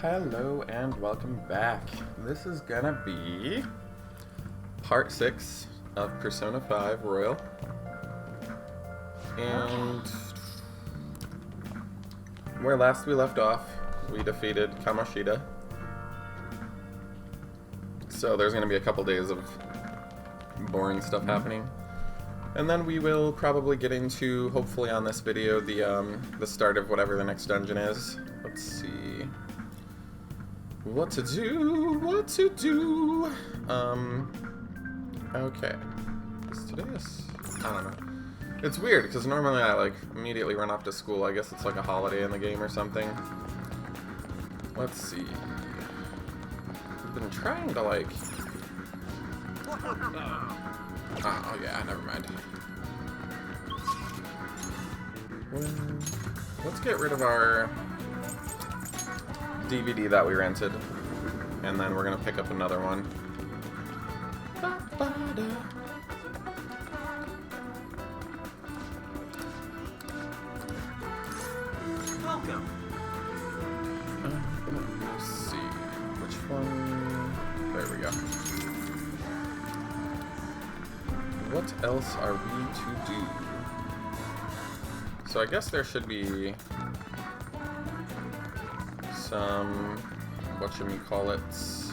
Hello and welcome back. This is gonna be part 6 of Persona 5 Royal. And where last we left off, we defeated Kamoshida. So there's gonna be a couple days of boring stuff happening. And then we will probably get into, hopefully on this video, the start of whatever the next dungeon is. Let's see. What to do? Okay. Let's do this. I don't know. It's weird, because normally I, immediately run off to school. I guess it's like a holiday in the game or something. Let's see. I've been trying to, Oh, yeah, never mind. Let's get rid of our DVD that we rented, and then we're gonna pick up another one. Welcome. Let's see, which one? There we go. What else are we to do? So I guess there should be some, whatchamacallits.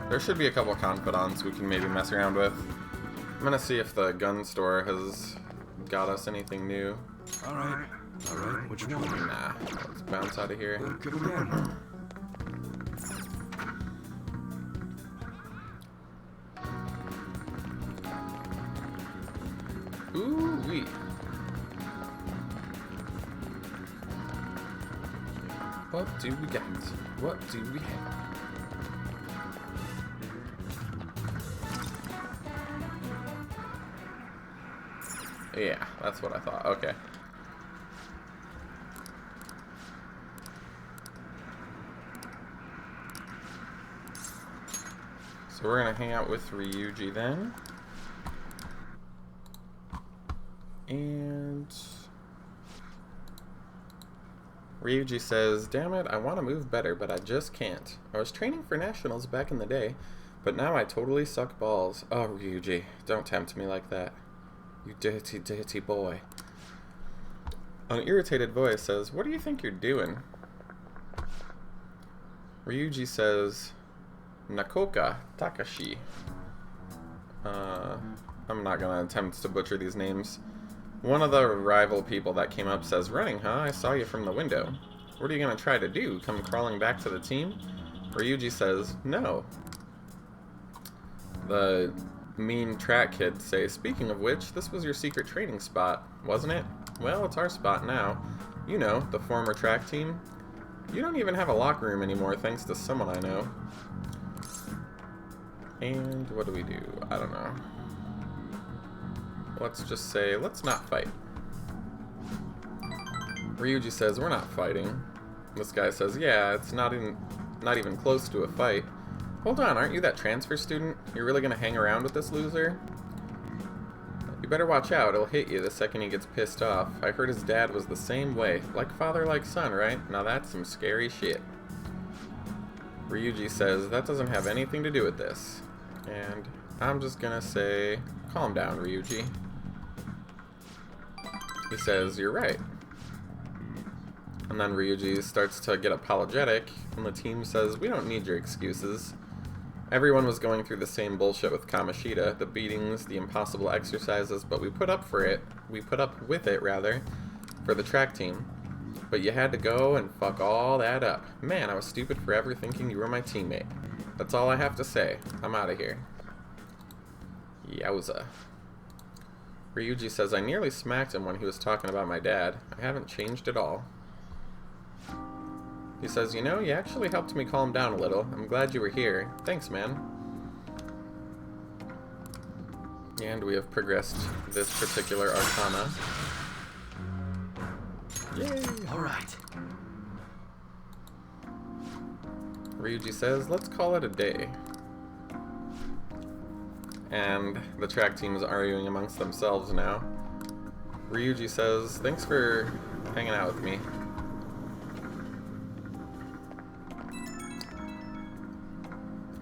There should be a couple confidants we can maybe mess around with. I'm gonna see if the gun store has got us anything new. Alright, which one? Nah, let's bounce out of here. Good again. Ooh-wee. What do we get? What do we have? Yeah, that's what I thought. Okay. So we're gonna hang out with Ryuji then. And Ryuji says, "Damn it, I want to move better, but I just can't. I was training for nationals back in the day, but now I totally suck balls. Oh, Ryuji, don't tempt me like that. You dirty, dirty boy." An irritated voice says, "What do you think you're doing?" Ryuji says, "Nakoka Takashi." I'm not gonna attempt to butcher these names. One of the rival people that came up says, "Running, huh? I saw you from the window. What are you gonna try to do? Come crawling back to the team?" Ryuji says, "No." The mean track kids say, "Speaking of which, this was your secret training spot, wasn't it? Well, it's our spot now. You know, the former track team. You don't even have a locker room anymore, thanks to someone I know." And what do we do? I don't know. Let's just say, let's not fight. Ryuji says, "We're not fighting." This guy says, "Yeah, it's not even close to a fight." "Hold on, aren't you that transfer student? You're really gonna hang around with this loser? You better watch out, he'll hit you the second he gets pissed off. I heard his dad was the same way. Like father, like son, right? Now that's some scary shit." Ryuji says, "That doesn't have anything to do with this." And I'm just gonna say, calm down, Ryuji. He says, "You're right." And then Ryuji starts to get apologetic, and the team says, "We don't need your excuses. Everyone was going through the same bullshit with Kamoshida, the beatings, the impossible exercises, but we put up with it, for the track team. But you had to go and fuck all that up. Man, I was stupid forever thinking you were my teammate. That's all I have to say. I'm out of here." Yowza. Ryuji says, "I nearly smacked him when he was talking about my dad. I haven't changed at all." He says, "You know, you actually helped me calm down a little. I'm glad you were here. Thanks, man." And we have progressed this particular arcana. Yay! Alright. Ryuji says, "Let's call it a day." And the track team is arguing amongst themselves now. Ryuji says, thanks for hanging out with me.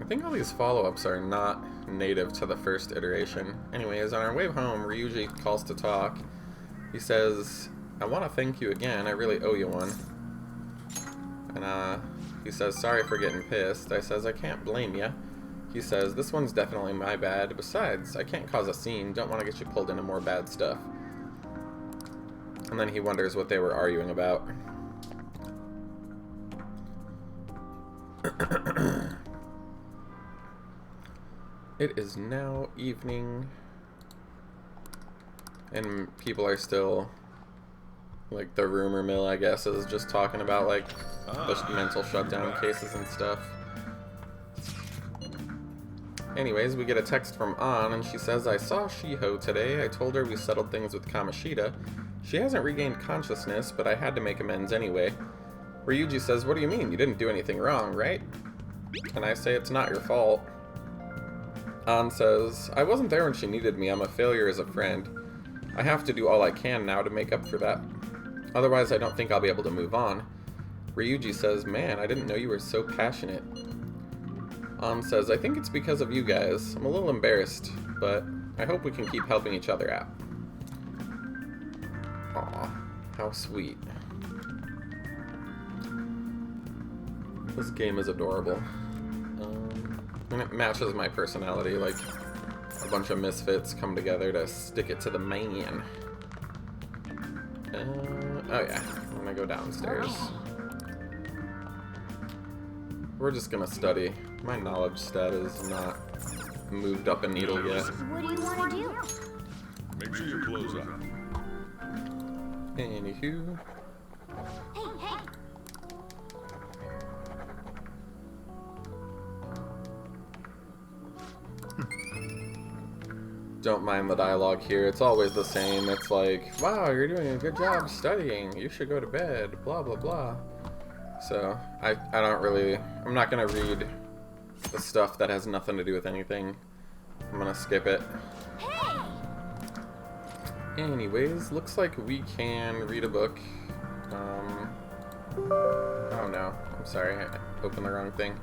I think all these follow-ups are not native to the first iteration. Anyways, on our way home, Ryuji calls to talk. He says, I want to thank you again. I really owe you one. And he says, sorry for getting pissed. I says, I can't blame ya. He says, this one's definitely my bad. Besides, I can't cause a scene. Don't want to get you pulled into more bad stuff. And then he wonders what they were arguing about. It is now evening, and people are still, like, the rumor mill, I guess, is just talking about, like, the mental shutdown cases and stuff. Anyways, we get a text from An, and she says, I saw Shiho today. I told her we settled things with Kamoshida. She hasn't regained consciousness, but I had to make amends anyway. Ryuji says, what do you mean? You didn't do anything wrong, right? And I say, it's not your fault. An says, I wasn't there when she needed me. I'm a failure as a friend. I have to do all I can now to make up for that. Otherwise, I don't think I'll be able to move on. Ryuji says, man, I didn't know you were so passionate. An says, I think it's because of you guys. I'm a little embarrassed, but I hope we can keep helping each other out. Aw, how sweet. This game is adorable. And it matches my personality, like a bunch of misfits come together to stick it to the man. Oh yeah, I'm gonna go downstairs. We're just gonna study. My knowledge stat is not moved up a needle yet. What do you want to do? Make sure your clothes up. Anywho. Hey! Don't mind the dialogue here. It's always the same. It's like, wow, you're doing a good job studying. You should go to bed. Blah, blah, blah. So, I don't really... I'm not going to read the stuff that has nothing to do with anything. I'm going to skip it. Hey! Anyways, looks like we can read a book. Oh no. I'm sorry. I opened the wrong thing.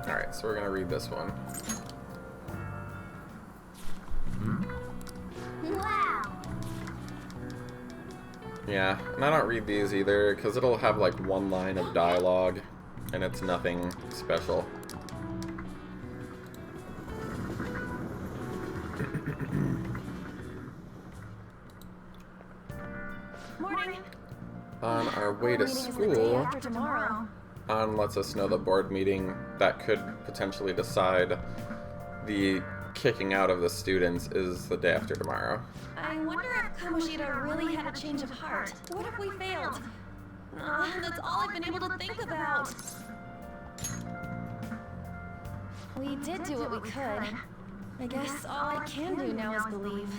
Alright, so we're going to read this one. Wow! Yeah, and I don't read these either, because it'll have like one line of dialogue, and it's nothing special. Morning! On our way to Meeting is the day school, after tomorrow. An lets us know the board meeting that could potentially decide the kicking out of the students is the day after tomorrow. I wonder if Kamoshida really had a change of heart. What if we failed? That's all I've been able to think about. We did do what we could. I guess all I can do now is believe.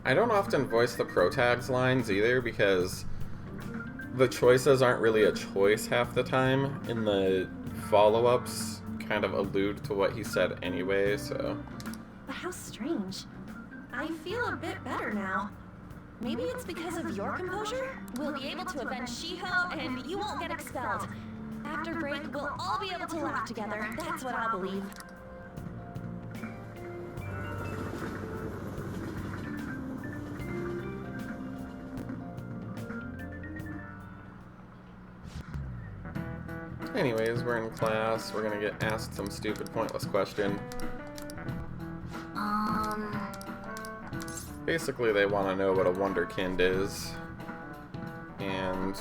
I don't often voice the pro-tags lines either, because the choices aren't really a choice half the time, and the follow-ups kind of allude to what he said anyway, so... But how strange. I feel a bit better now. Maybe it's because of your composure? We'll be able to avenge Shiho, and you won't get expelled. After break, we'll all be able to laugh together. That's what I'll believe. Anyways, we're in class. We're gonna get asked some stupid, pointless question. Basically, they want to know what a wonderkind is. And...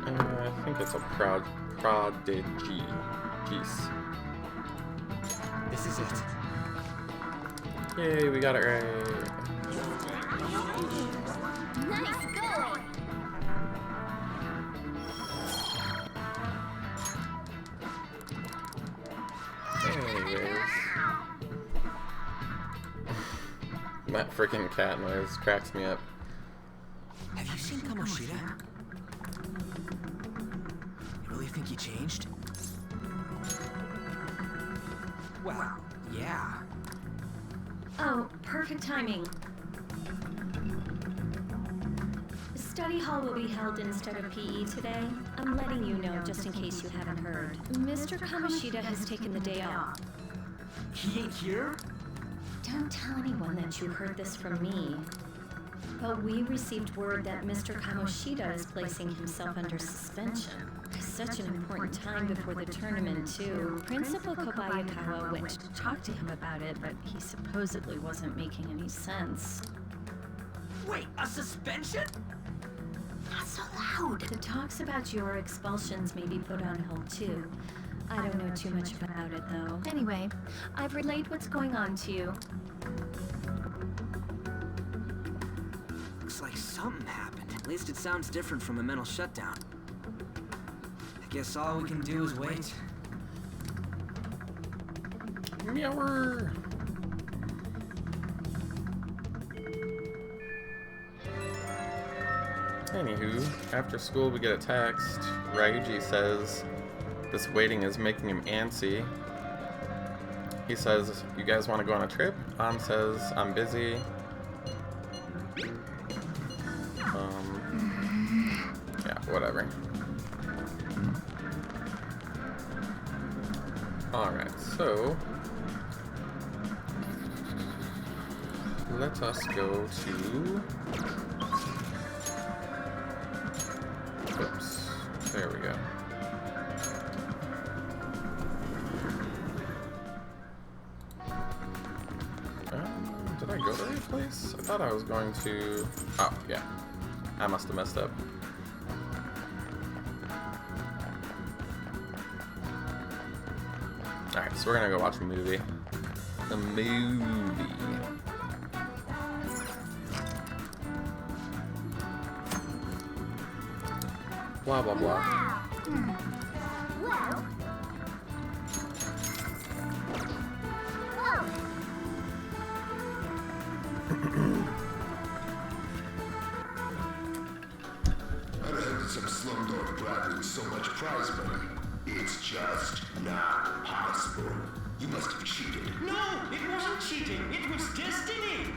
I think it's a prodigy. Jeez. This is it. Yay, we got it right. Nice going! Anyways. That freaking cat noise cracks me up. Have you seen Kamoshida? Kamoshida? You really think he changed? Well, yeah. Oh, perfect timing. Study hall will be held instead of PE today. I'm letting you know just in case you haven't heard. Mr. Kamoshida has taken the day off. He ain't here? Don't tell anyone that you heard this from me. But we received word that Mr. Kamoshida is placing himself under suspension. It's such an important time before the tournament, too. Principal Kobayakawa went to talk to him about it, but he supposedly wasn't making any sense. Wait, a suspension? Not so loud. The talks about your expulsions may be put on hold, too. I don't know too much about it, though. Anyway, I've relayed what's going on to you. Looks like something happened. At least it sounds different from a mental shutdown. I guess all we can do is wait. Meower. Anywho, after school we get a text. Ryuji says this waiting is making him antsy. He says, you guys want to go on a trip? An says, I'm busy. Yeah, whatever. Alright, so let us go to... Oops, there we go. Did I go to the right place? I thought I was going to... Oh, yeah. I must have messed up. Alright, so we're gonna go watch a movie. A movie. Blah, blah, blah. Wow. Well. Whoa. I heard some slumdog brat with so much prize money. It's just not possible. You must have cheated. No, it wasn't cheating. It was destiny.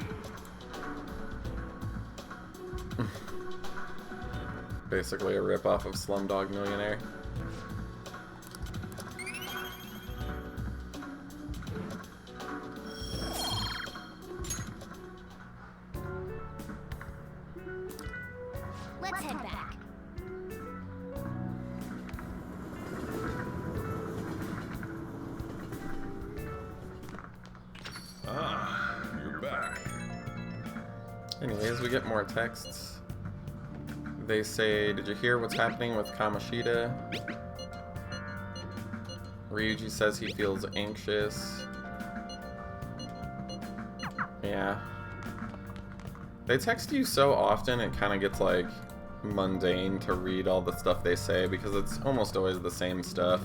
Basically a ripoff of Slumdog Millionaire. Let's head back. Ah, you're back. Anyways, we get more texts. They say, did you hear what's happening with Kamoshida? Ryuji says he feels anxious. Yeah. They text you so often it kind of gets like mundane to read all the stuff they say because it's almost always the same stuff.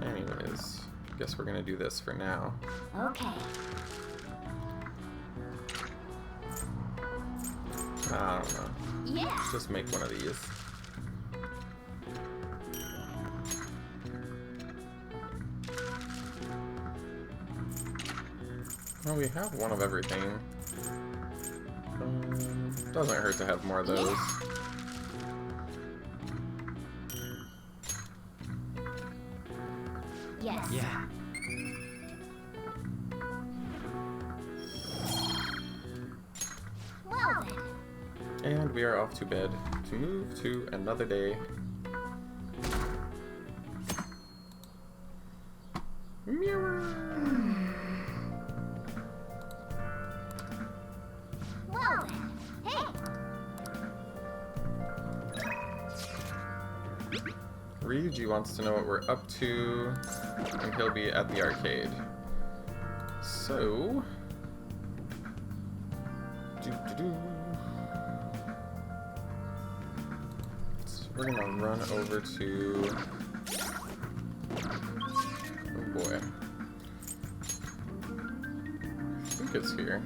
Anyways, guess we're gonna do this for now. Okay. I don't know. Yeah. Let's just make one of these. Well, we have one of everything. Doesn't hurt to have more of those. Yes. Yeah. Well then. And we are off to bed to move to another day. Well then. Hey. Ryuji wants to know what we're up to, and he'll be at the arcade. So... We're gonna run over to... Oh boy. I think it's here.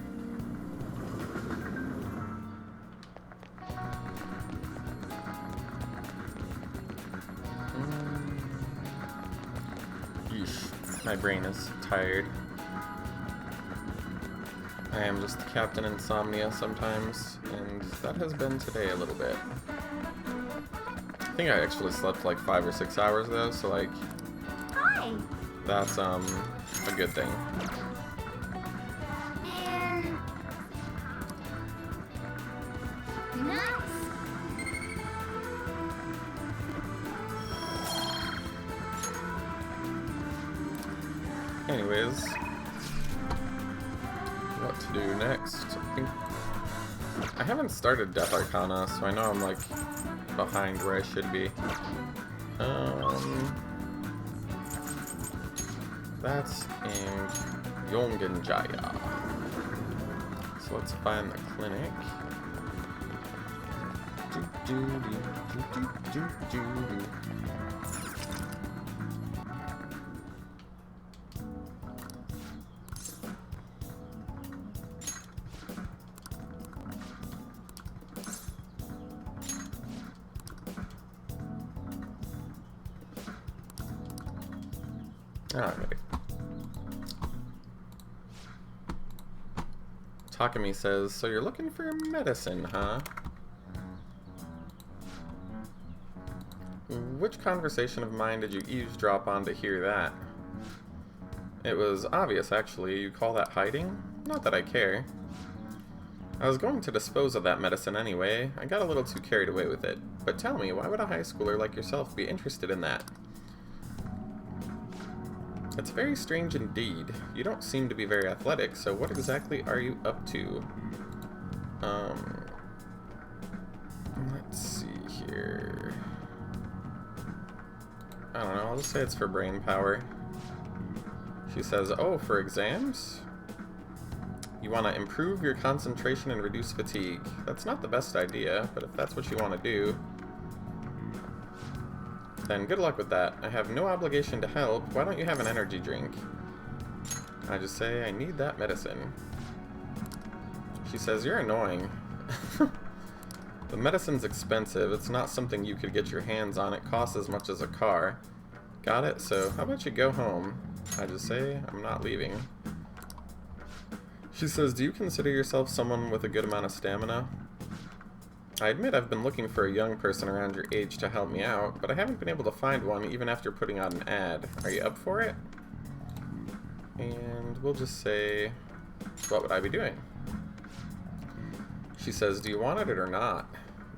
My brain is tired. I am just Captain Insomnia sometimes, and that has been today a little bit. I think I actually slept like 5 or 6 hours though, so like, Hi. that's a good thing. And nice. Anyways, what to do next? I haven't started Death Arcana, so I know I'm like behind where I should be. That's in Yongenjaya. So let's find the clinic. Alright. Takumi says, so you're looking for medicine, huh? Which conversation of mine did you eavesdrop on to hear that? It was obvious, actually. You call that hiding? Not that I care. I was going to dispose of that medicine anyway. I got a little too carried away with it. But tell me, why would a high schooler like yourself be interested in that? It's very strange indeed. You don't seem to be very athletic, so what exactly are you up to? Let's see here. I don't know, I'll just say it's for brain power. She says, oh, for exams? You want to improve your concentration and reduce fatigue. That's not the best idea, but if that's what you want to do, then good luck with that. I have no obligation to help. Why don't you have an energy drink? I just say, I need that medicine. She says, you're annoying. The medicine's expensive. It's not something you could get your hands on. It costs as much as a car. Got it? So how about you go home? I just say, I'm not leaving. She says, do you consider yourself someone with a good amount of stamina? I admit I've been looking for a young person around your age to help me out, but I haven't been able to find one even after putting out an ad. Are you up for it? And we'll just say, what would I be doing? She says, do you want it or not?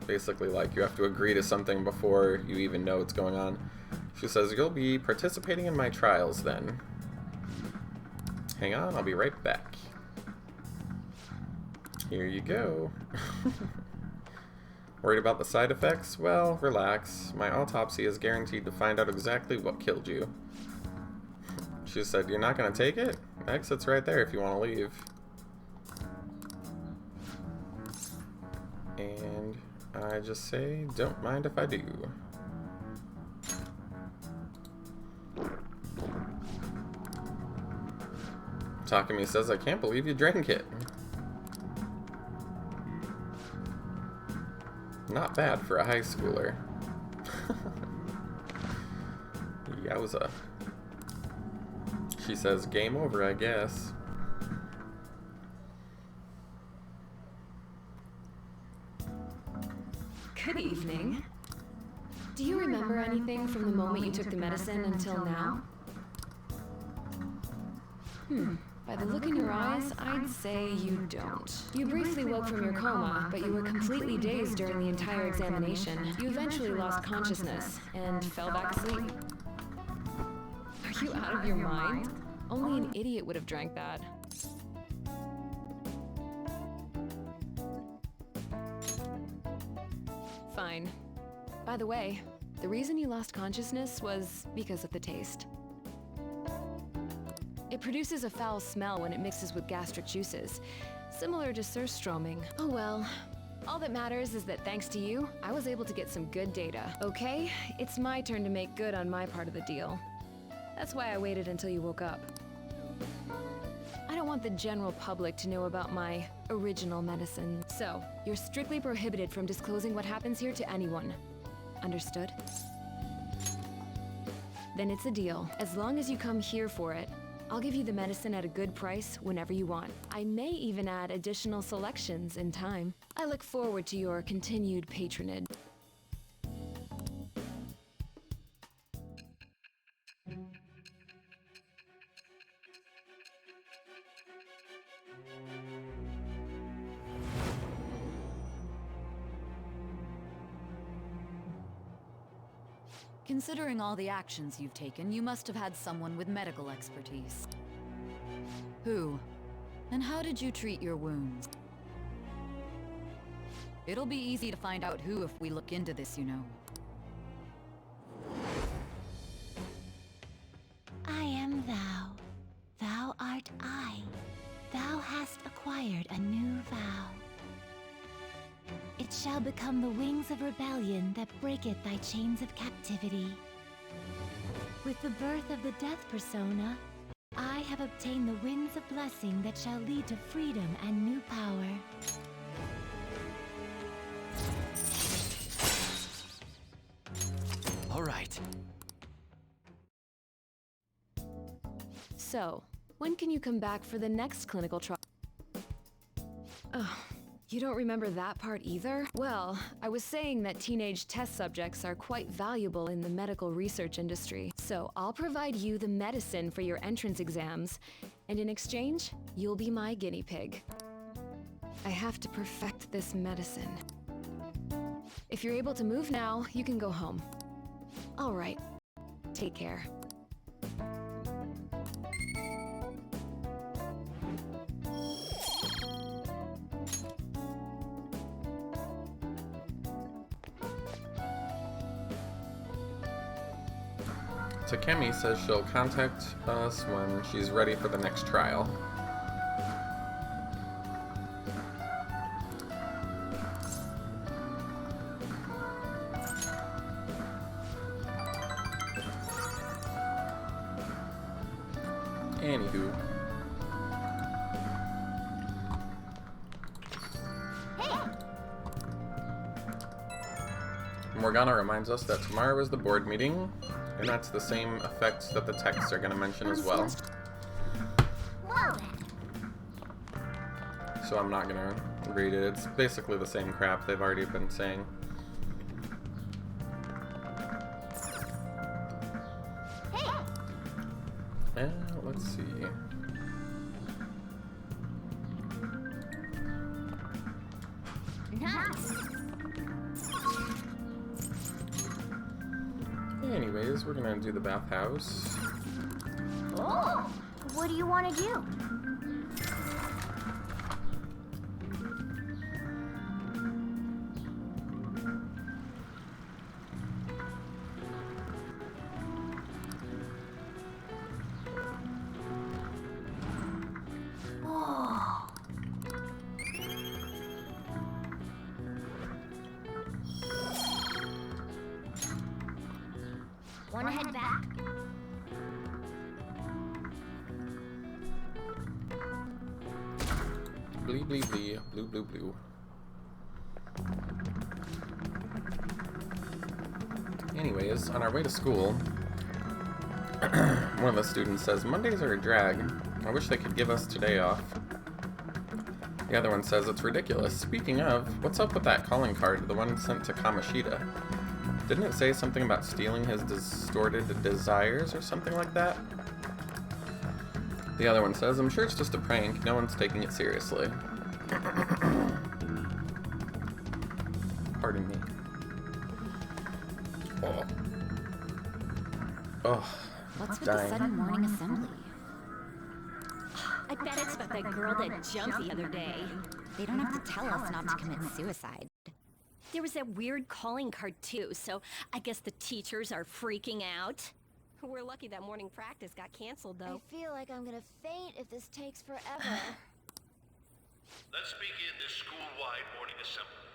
Basically, like, you have to agree to something before you even know what's going on. She says, you'll be participating in my trials then. Hang on, I'll be right back. Here you go. Worried about the side effects? Well, relax. My autopsy is guaranteed to find out exactly what killed you. She said, you're not going to take it? Exit's right there if you want to leave. And I just say, don't mind if I do. Takumi says, I can't believe you drank it. Not bad for a high schooler. Yowza. She says, game over, I guess. Good evening. Do you remember anything from the moment you took the medicine until now? By the look in your eyes, I'd say you don't. You briefly woke from your coma, but you were completely dazed during the entire examination. You eventually lost consciousness and fell back asleep. Are you out of your mind? Only an idiot would have drank that. Fine. By the way, the reason you lost consciousness was because of the taste. It produces a foul smell when it mixes with gastric juices, similar to surströmming. Oh well. All that matters is that thanks to you, I was able to get some good data. Okay, it's my turn to make good on my part of the deal. That's why I waited until you woke up. I don't want the general public to know about my original medicine, so you're strictly prohibited from disclosing what happens here to anyone. Understood? Then it's a deal. As long as you come here for it, I'll give you the medicine at a good price whenever you want. I may even add additional selections in time. I look forward to your continued patronage. Considering all the actions you've taken, you must have had someone with medical expertise. Who? And how did you treat your wounds? It'll be easy to find out who if we look into this, you know. I am thou. Thou art I. Thou hast acquired a new vow. It shall become the wings of rebellion that breaketh thy chains of captivity. With the birth of the death persona, I have obtained the winds of blessing that shall lead to freedom and new power. All right. So, when can you come back for the next clinical trial? Oh, you don't remember that part either? Well, I was saying that teenage test subjects are quite valuable in the medical research industry. So I'll provide you the medicine for your entrance exams, and in exchange, you'll be my guinea pig. I have to perfect this medicine. If you're able to move now, you can go home. All right. Take care. Takemi says she'll contact us when she's ready for the next trial. Anywho. Morgana reminds us that tomorrow is the board meeting, and that's the same effects that the texts are going to mention as well. So I'm not going to read it. It's basically the same crap they've already been saying. Let's see. Nice. Anyways, we're gonna do the bathhouse. Oh, what do you want to do? Want to head back? Blee blee blee, blue blue blue. Anyways, on our way to school, one of the students says, Mondays are a drag. I wish they could give us today off. The other one says, it's ridiculous. Speaking of, what's up with that calling card, the one sent to Kamoshida? Didn't it say something about stealing his distorted desires or something like that? The other one says, I'm sure it's just a prank. No one's taking it seriously. Pardon me. Oh. Oh. What's with dying. the sudden morning assembly? I bet it's about that girl that jumped the other day. They don't have to tell us not to commit suicide. There was that weird calling card too, so I guess the teachers are freaking out. We're lucky that morning practice got canceled, though. I feel like I'm gonna faint if this takes forever. Let's begin this school-wide morning assembly.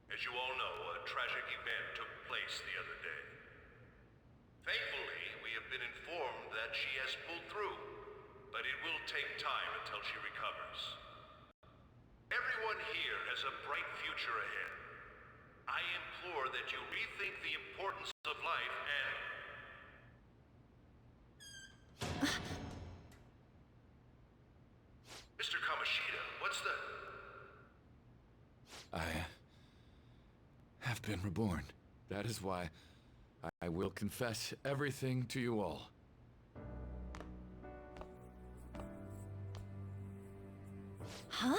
As you all know, a tragic event took place the other day. Thankfully, we have been informed that she has pulled through, but it will take time until she recovers. Everyone here has a bright future ahead. I implore that you rethink the importance of life and Mr. Kamoshida, what's the... I have been reborn. That is why I will confess everything to you all. Huh?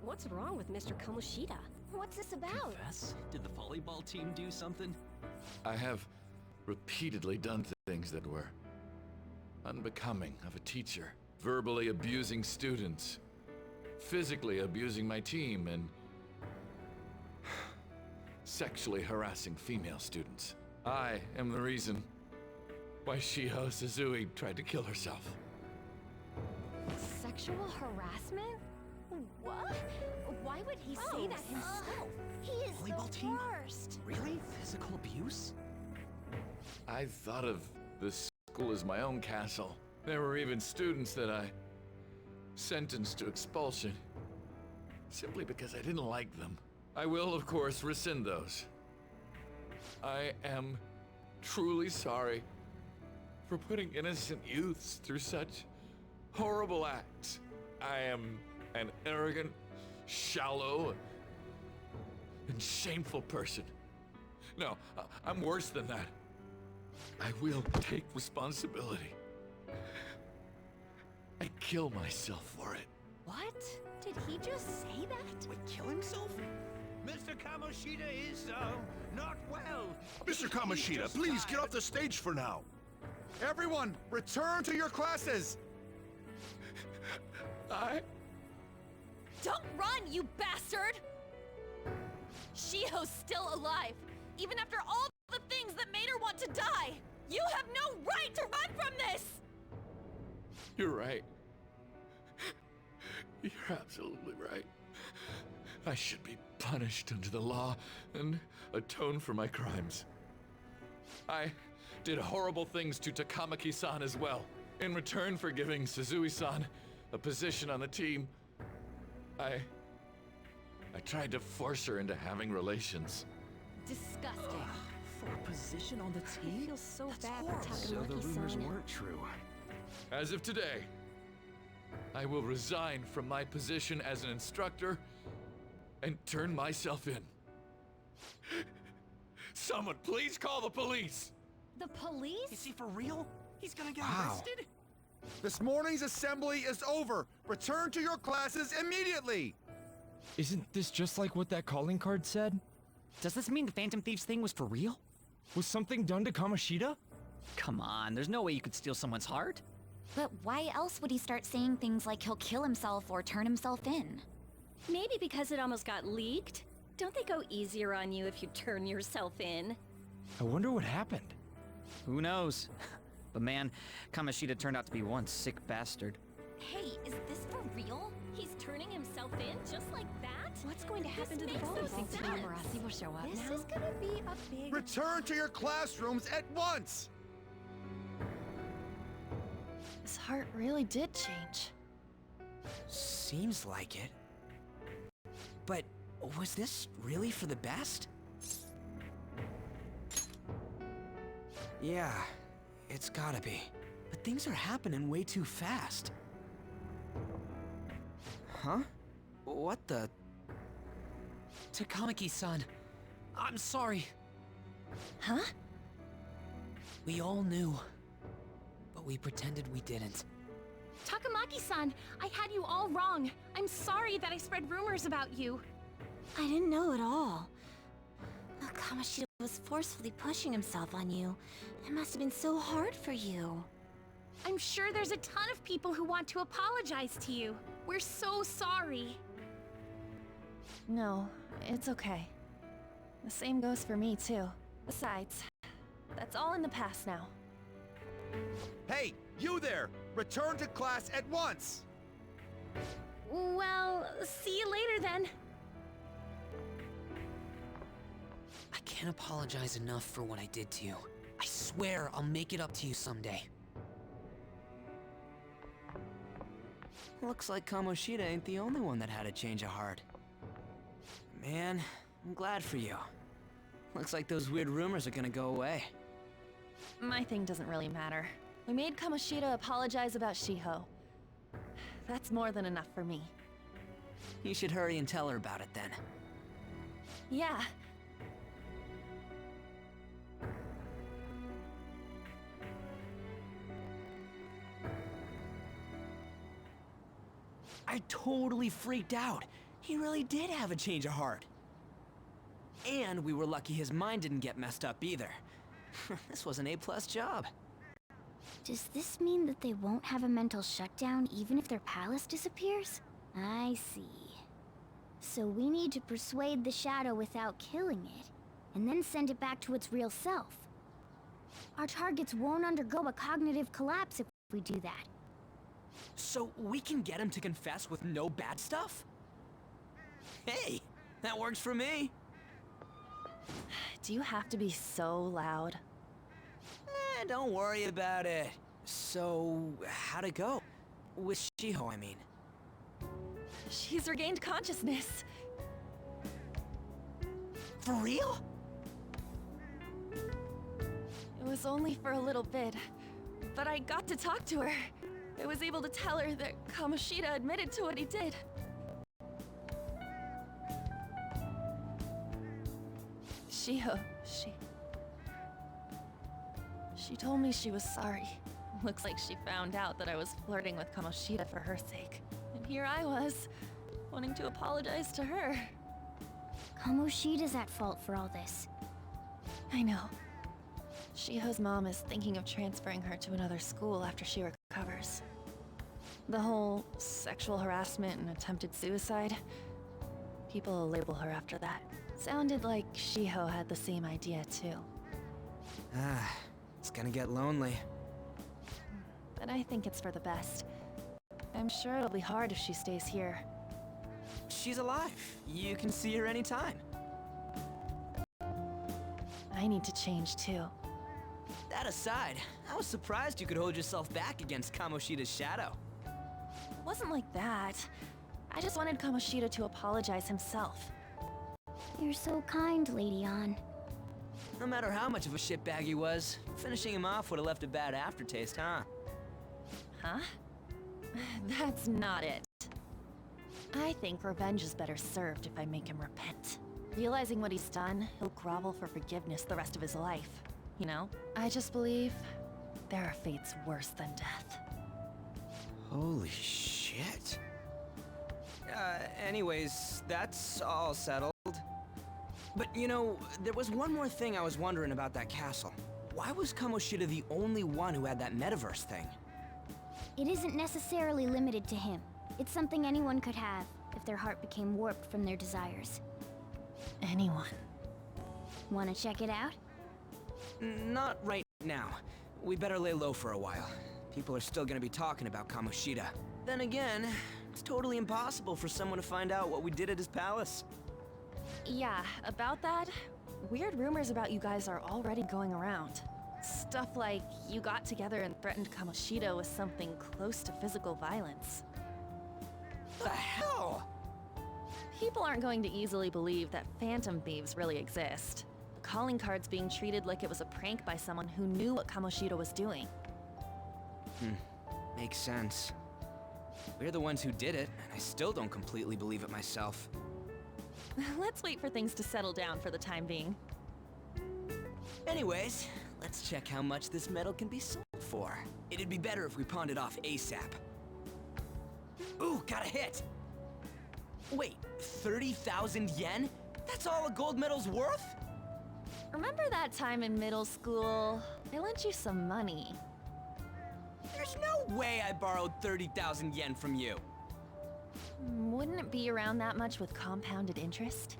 What's wrong with Mr. Kamoshida? What's this about? Confess? Did the volleyball team do something? I have repeatedly done things that were unbecoming of a teacher. Verbally abusing students, physically abusing my team, and sexually harassing female students. I am the reason why Shiho Suzui tried to kill herself. Sexual harassment? What? Why would he say that himself? He is Volleyball the team? worst. Really? Physical abuse? I thought of the school as my own castle. There were even students that I sentenced to expulsion, simply because I didn't like them. I will, of course, rescind those. I am truly sorry for putting innocent youths through such horrible acts. I am an arrogant, shallow, and shameful person. No, I'm worse than that. I will take responsibility. I kill myself for it. What? Did he just say that? Wait, kill himself? Mr. Kamoshida is, not well. Mr. Kamoshida, please get off the stage for now. Everyone, return to your classes! Don't run, you bastard! Shiho's still alive, even after all the things that made her want to die! You have no right to run from this! You're right. You're absolutely right. I should be punished under the law and atone for my crimes. I did horrible things to Takamaki-san as well. In return for giving Suzui-san a position on the team, I tried to force her into having relations. Disgusting. For a position on the team? I feel so That's bad horrible. for So the Takamaki-san. rumors weren't true. As of today, I will resign from my position as an instructor and turn myself in. Someone please call the police! The police? Is he for real? He's gonna get Wow. arrested? This morning's assembly is over. Return to your classes immediately! Isn't this just like what that calling card said? Does this mean the Phantom Thieves thing was for real? Was something done to Kamoshida? Come on, there's no way you could steal someone's heart. But why else would he start saying things like he'll kill himself or turn himself in? Maybe because it almost got leaked? Don't they go easier on you if you turn yourself in? I wonder what happened. Who knows? But man, Kamoshida turned out to be one sick bastard. Hey, is this for real? He's turning himself in just like that? What's going to happen to the makes no volleyball sense. team? Paparazzi will show up This now. is gonna be a big... Return to your classrooms at once! His heart really did change. Seems like it. But was this really for the best? Yeah, it's gotta be. But things are happening way too fast. Huh? What the? Takamaki-san, I'm sorry. Huh? We all knew, but we pretended we didn't. Takamaki-san, I had you all wrong. I'm sorry that I spread rumors about you. I didn't know at all. Kamoshida was forcefully pushing himself on you. It must have been so hard for you. I'm sure there's a ton of people who want to apologize to you. We're so sorry. No, it's okay. The same goes for me, too. Besides, that's all in the past now. Hey, you there! Return to class at once! Well, see you later then. I can't apologize enough for what I did to you. I swear I'll make it up to you someday. Looks like Kamoshida ain't the only one that had a change of heart. Man, I'm glad for you. Looks like those weird rumors are gonna go away. My thing doesn't really matter. We made Kamoshida apologize about Shiho. That's more than enough for me. You should hurry and tell her about it then. Yeah. I totally freaked out. He really did have a change of heart. And we were lucky his mind didn't get messed up either. This was an A+ job. Does this mean that they won't have a mental shutdown even if their palace disappears? I see. So we need to persuade the shadow without killing it, and then send it back to its real self. Our targets won't undergo a cognitive collapse if we do that. So we can get him to confess with no bad stuff? Hey, that works for me. Do you have to be so loud? Don't worry about it. So, how'd it go? With Shiho, I mean. She's regained consciousness. For real? It was only for a little bit, but I got to talk to her. I was able to tell her that Kamoshida admitted to what he did. Shiho, She told me she was sorry. Looks like she found out that I was flirting with Kamoshida for her sake. And here I was, wanting to apologize to her. Kamoshida's at fault for all this. I know. Shiho's mom is thinking of transferring her to another school after she recovers. The whole sexual harassment and attempted suicide, people will label her after that. Sounded like Shiho had the same idea too. It's gonna get lonely. But I think it's for the best. I'm sure it'll be hard if she stays here. She's alive. You can see her anytime. I need to change too. That aside, I was surprised you could hold yourself back against Kamoshida's shadow. It wasn't like that. I just wanted Kamoshida to apologize himself. You're so kind, Lady Ann. No matter how much of a shitbag he was, finishing him off would have left a bad aftertaste, huh? Huh? That's not it. I think revenge is better served if I make him repent. Realizing what he's done, he'll grovel for forgiveness the rest of his life. You know? I just believe there are fates worse than death. Holy shit. Anyways, that's all settled. But you know, there was one more thing I was wondering about that castle. Why was Kamoshida the only one who had that metaverse thing? It isn't necessarily limited to him. It's something anyone could have, if their heart became warped from their desires. Anyone. Wanna check it out? Not right now. We better lay low for a while. People are still gonna be talking about Kamoshida. Then again, it's totally impossible for someone to find out what we did at his palace. Yeah, about that, weird rumors about you guys are already going around. Stuff like you got together and threatened Kamoshida with something close to physical violence. The hell? People aren't going to easily believe that phantom thieves really exist. The calling card's being treated like it was a prank by someone who knew what Kamoshida was doing. Makes sense. We're the ones who did it, and I still don't completely believe it myself. Let's wait for things to settle down for the time being. Anyways, let's check how much this metal can be sold for. It'd be better if we pawned it off ASAP. Ooh, got a hit! Wait, 30,000 yen? That's all a gold medal's worth? Remember that time in middle school? I lent you some money. There's no way I borrowed 30,000 yen from you. Wouldn't it be around that much with compounded interest?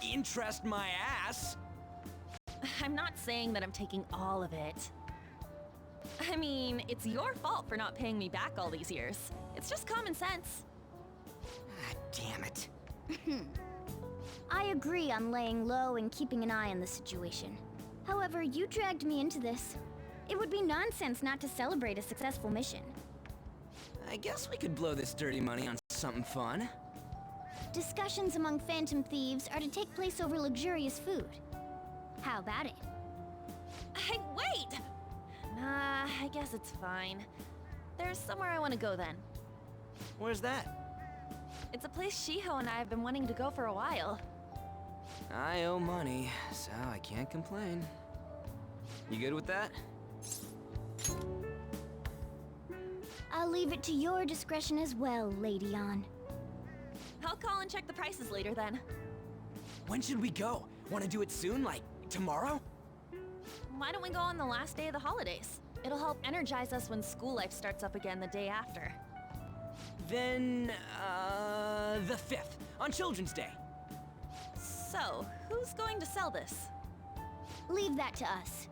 Interest my ass? I'm not saying that I'm taking all of it. I mean, it's your fault for not paying me back all these years. It's just common sense. Ah, damn it. I agree on laying low and keeping an eye on the situation. However, you dragged me into this. It would be nonsense not to celebrate a successful mission. I guess we could blow this dirty money on something fun. Discussions among phantom thieves are to take place over luxurious food. How about it? Hey, wait! I guess it's fine. There's somewhere I want to go then. Where's that? It's a place Shiho and I have been wanting to go for a while. I owe money, so I can't complain. You good with that? I'll leave it to your discretion as well, Lady On. I'll call and check the prices later then. When should we go? Want to do it soon, like tomorrow? Why don't we go on the last day of the holidays? It'll help energize us when school life starts up again the day after. Then, the 5th, on Children's Day. So, who's going to sell this? Leave that to us.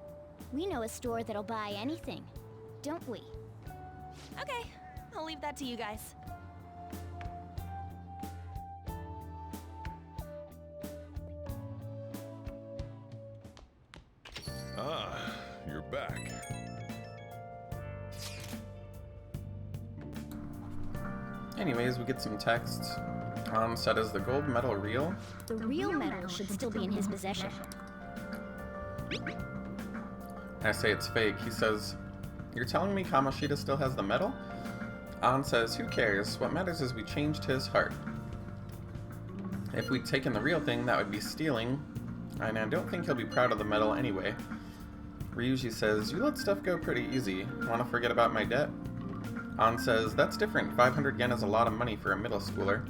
We know a store that'll buy anything, don't we? Okay, I'll leave that to you guys. Ah, you're back. Anyways, we get some text. Said, is the gold medal real? The real medal should still be in his possession. I say it's fake. He says, you're telling me Kamoshida still has the medal? An says, who cares? What matters is we changed his heart. If we'd taken the real thing, that would be stealing, and I don't think he'll be proud of the medal anyway. Ryuji says, you let stuff go pretty easy. Wanna forget about my debt? An says, that's different. 500 yen is a lot of money for a middle schooler.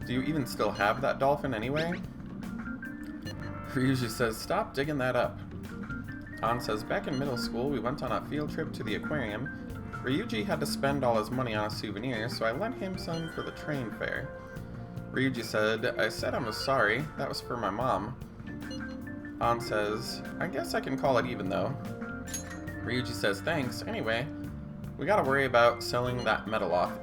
Do you even still have that dolphin anyway? Ryuji says, stop digging that up. An says, back in middle school, we went on a field trip to the aquarium. Ryuji had to spend all his money on a souvenir, so I lent him some for the train fare. Ryuji said, I said I was sorry. That was for my mom. An says, I guess I can call it even though. Ryuji says, thanks. Anyway, we gotta worry about selling that medal off.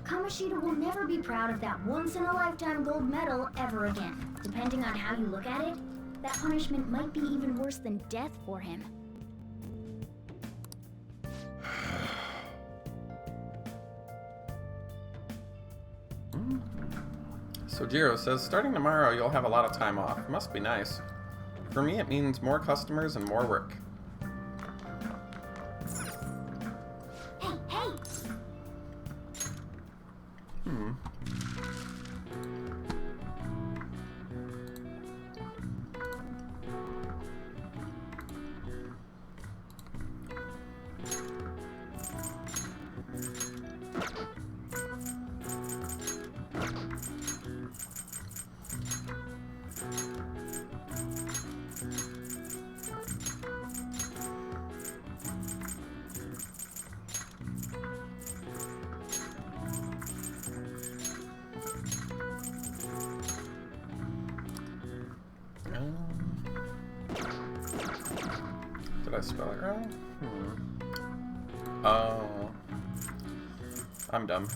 Kamoshida will never be proud of that once-in-a-lifetime gold medal ever again. Depending on how you look at it, that punishment might be even worse than death for him. Sojiro says, starting tomorrow you'll have a lot of time off. Must be nice. For me it means more customers and more work. Hey, hey! Did I spell it wrong? Oh. I'm dumb.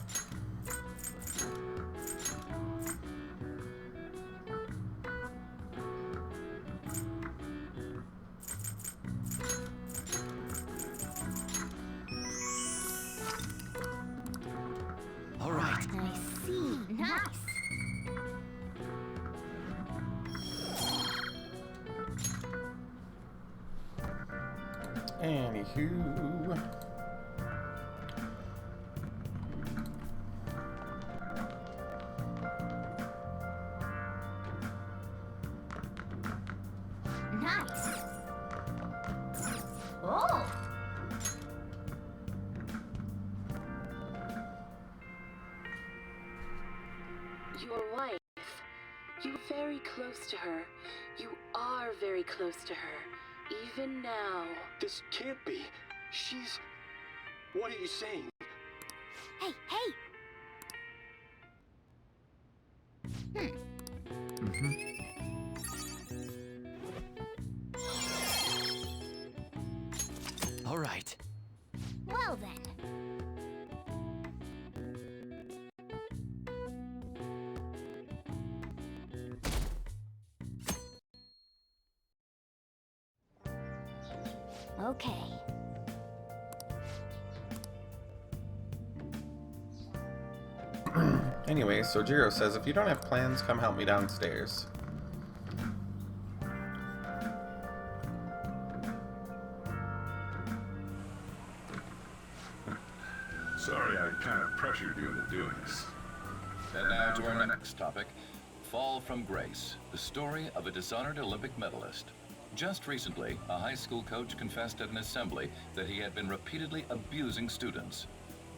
All right. I see. Nice. Anywho. Nice. Oh! Your wife. You're very close to her. You are very close to her. Even now. This can't be. She's... What are you saying? Hey, hey! All right. Well then. Okay. Anyway, Sojiro says, if you don't have plans, come help me downstairs. Sorry I kind of pressured you into doing this. And now to our next topic, Fall from Grace, the story of a dishonored Olympic medalist. Just recently, a high school coach confessed at an assembly that he had been repeatedly abusing students.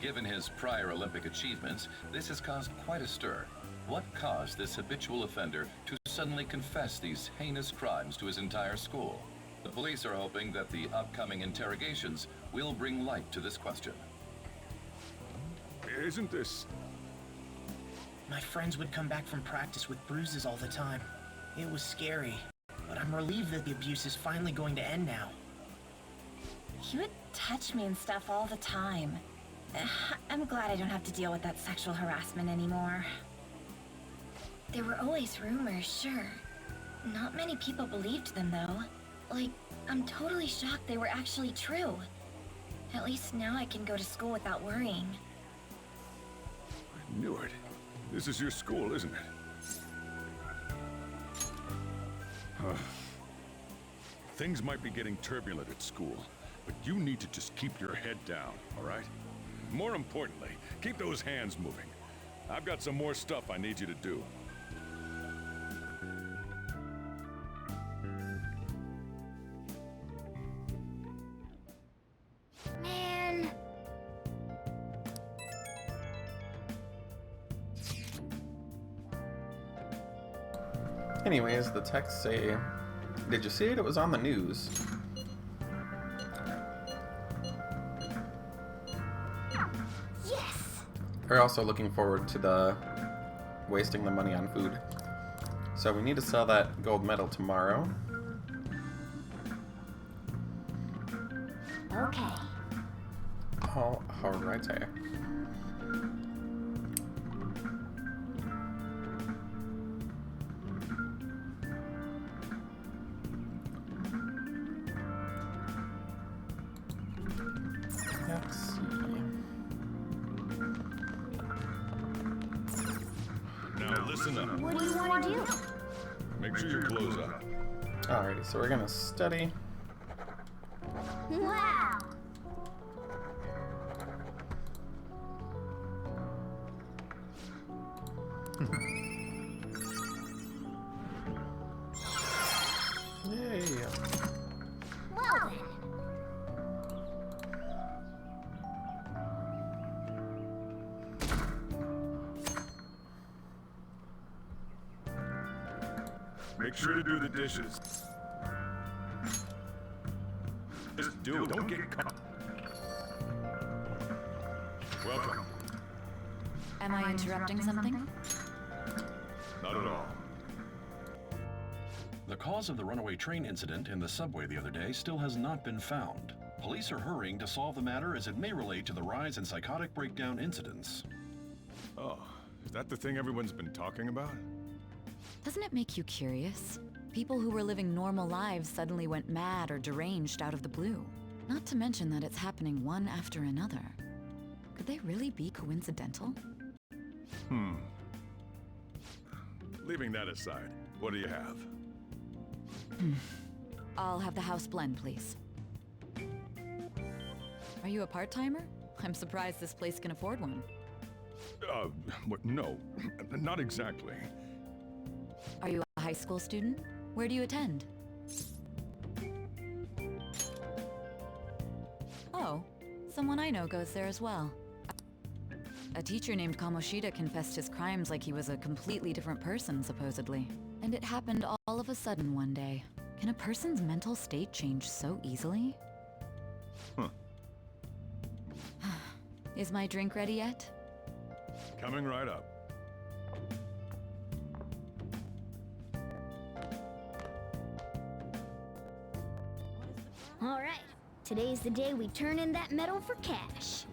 Given his prior Olympic achievements, this has caused quite a stir. What caused this habitual offender to suddenly confess these heinous crimes to his entire school? The police are hoping that the upcoming interrogations will bring light to this question. Isn't this... My friends would come back from practice with bruises all the time. It was scary, but I'm relieved that the abuse is finally going to end now. He would touch me and stuff all the time. I'm glad I don't have to deal with that sexual harassment anymore. There were always rumors, sure. Not many people believed them, though. Like, I'm totally shocked they were actually true. At least now I can go to school without worrying. I knew it. This is your school, isn't it? Things might be getting turbulent at school, but you need to just keep your head down, all right? More importantly, keep those hands moving. I've got some more stuff I need you to do. Man. Anyways, the texts say, did you see it? It was on the news. Yes! We're also looking forward to the wasting the money on food. So we need to sell that gold medal tomorrow. Okay. Alrighty. Let's see. Now listen up. What do you want to do? Make sure your clothes up. Alrighty, so we're gonna study. Wow! Yay! Well then. Make sure to do the dishes. Just do it. Don't get caught. Welcome. Am I interrupting something? Not at all. The cause of the runaway train incident in the subway the other day still has not been found. Police are hurrying to solve the matter as it may relate to the rise in psychotic breakdown incidents. Oh, is that the thing everyone's been talking about? Doesn't it make you curious? People who were living normal lives suddenly went mad or deranged out of the blue. Not to mention that it's happening one after another. Could they really be coincidental? Leaving that aside, what do you have? I'll have the house blend, please. Are you a part-timer? I'm surprised this place can afford one. No, not exactly. Are you a high school student? Where do you attend? Oh, someone I know goes there as well. A teacher named Kamoshida confessed his crimes like he was a completely different person, supposedly. And it happened all of a sudden one day. Can a person's mental state change so easily? Is my drink ready yet? Coming right up. Alright, today's the day we turn in that medal for cash.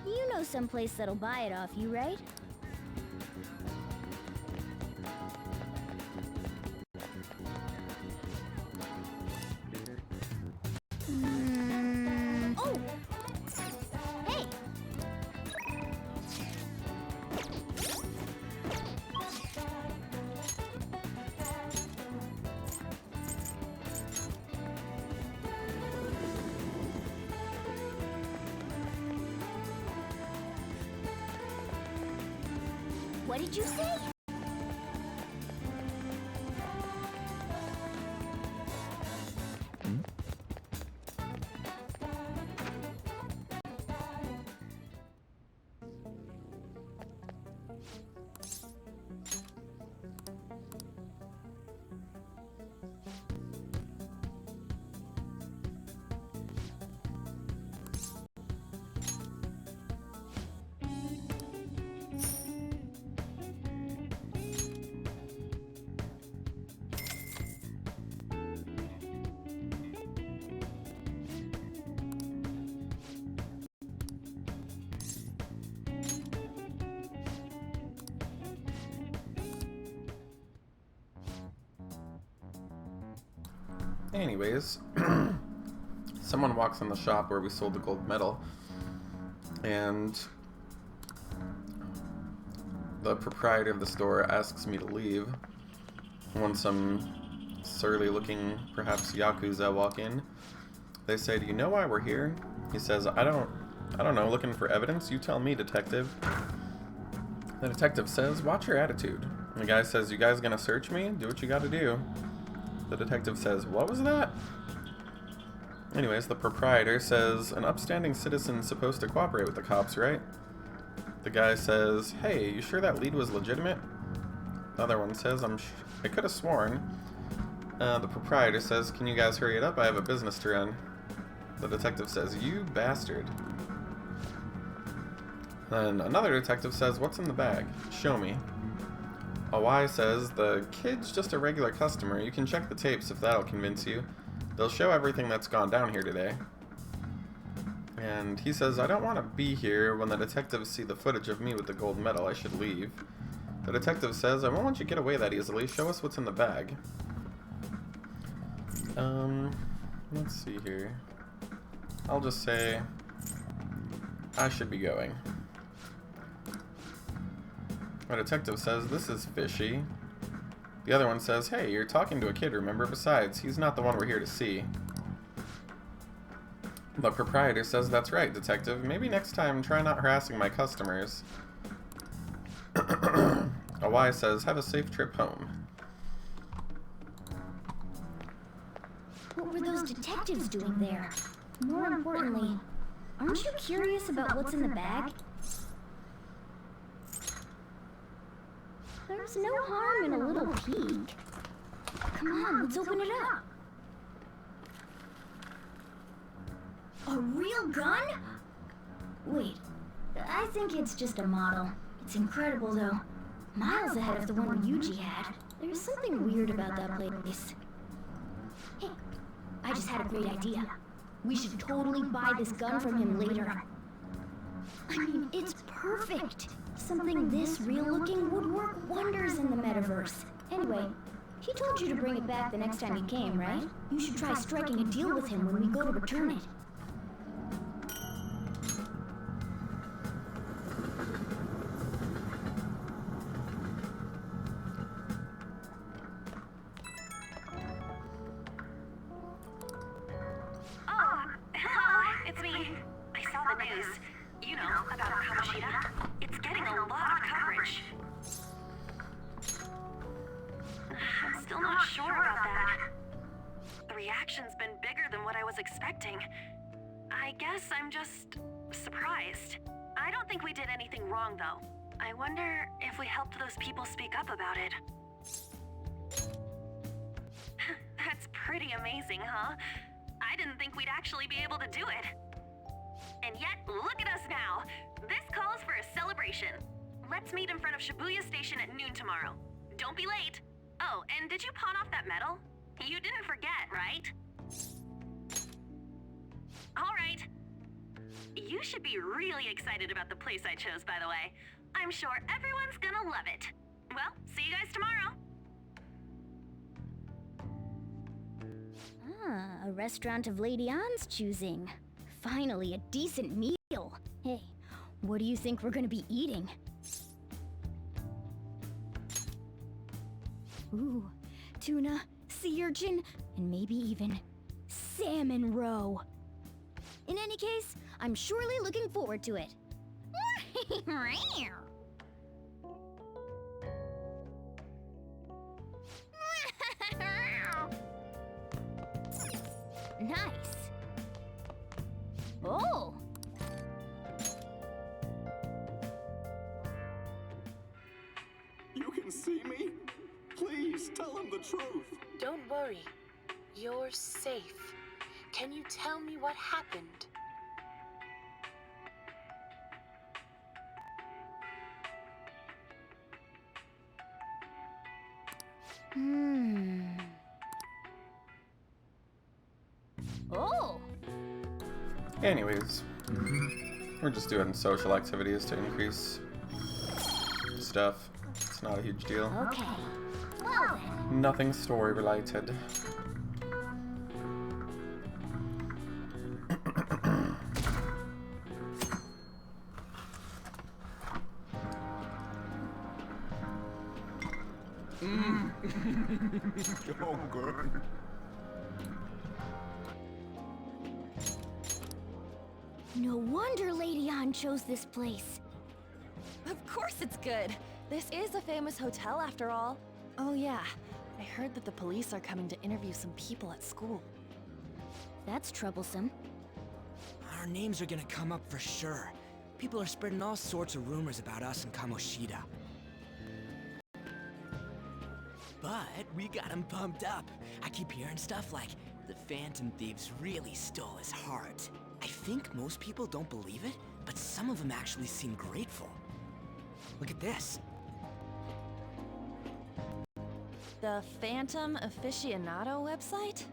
You know someplace that'll buy it off you, right? Oh! Hey! What did you say? Anyways, someone walks in the shop where we sold the gold medal, and the proprietor of the store asks me to leave when some surly-looking, perhaps Yakuza, walk in. They say, "Do you know why we're here?" He says, I don't know, looking for evidence? You tell me, detective." The detective says, "Watch your attitude." And the guy says, "You guys gonna search me? Do what you gotta do." The detective says, "What was that?" Anyways, the proprietor says, "An upstanding citizen's supposed to cooperate with the cops, right?" The guy says, "Hey, you sure that lead was legitimate?" The other one says, I could have sworn." The proprietor says, "Can you guys hurry it up? I have a business to run." The detective says, "You bastard." Then another detective says, "What's in the bag? Show me." A Y says, "The kid's just a regular customer. You can check the tapes if that'll convince you. They'll show everything that's gone down here today." And he says, "I don't want to be here when the detectives see the footage of me with the gold medal. I should leave." The detective says, "I won't let you get away that easily. Show us what's in the bag." Let's see here. I'll just say, I should be going. The detective says, "This is fishy." The other one says, "Hey, you're talking to a kid, remember? Besides, he's not the one we're here to see." The proprietor says, "That's right, detective. Maybe next time try not harassing my customers." A Y says, "Have a safe trip home." What were those detectives doing there? More importantly, aren't you curious about what's in the bag? There's no harm in a little peek. Come on, let's open it up. A real gun? Wait, I think it's just a model. It's incredible though. Miles ahead of the one Yuji had. There's something weird about that place. Hey, I just had a great idea. We should totally buy this gun from him later. I mean, it's perfect. Something this real-looking would work wonders in the metaverse. Anyway, he told you to bring it back the next time he came, right? You should try striking a deal with him when we go to return it. Oh, hello, it's me. I saw the news. You know, about Kamoshida. It's getting a lot of coverage. I'm still not sure about that. The reaction's been bigger than what I was expecting. I guess I'm just surprised. I don't think we did anything wrong, though. I wonder if we helped those people speak up about it. That's pretty amazing, huh? I didn't think we'd actually be able to do it. And yet, look at us now. This calls for a celebration. Let's meet in front of Shibuya Station at noon tomorrow. Don't be late. Oh, and did you pawn off that medal? You didn't forget, right? All right. You should be really excited about the place I chose, by the way. I'm sure everyone's gonna love it. Well, see you guys tomorrow. Ah, a restaurant of Lady Ann's choosing. Finally, a decent meal. Hey, what do you think we're gonna be eating? Ooh, tuna, sea urchin, and maybe even salmon roe. In any case, I'm surely looking forward to it. truth. Don't worry. You're safe. Can you tell me what happened? Oh! Anyways, we're just doing social activities to increase stuff. It's not a huge deal. Okay. Well then. Nothing story related. So good. No wonder Lady An chose this place. Of course it's good. This is a famous hotel after all. Oh yeah, I heard that the police are coming to interview some people at school. That's troublesome. Our names are gonna come up for sure. People are spreading all sorts of rumors about us and Kamoshida. But we got him pumped up. I keep hearing stuff like, the Phantom Thieves really stole his heart. I think most people don't believe it, but some of them actually seem grateful. Look at this. The Phantom Aficionado website?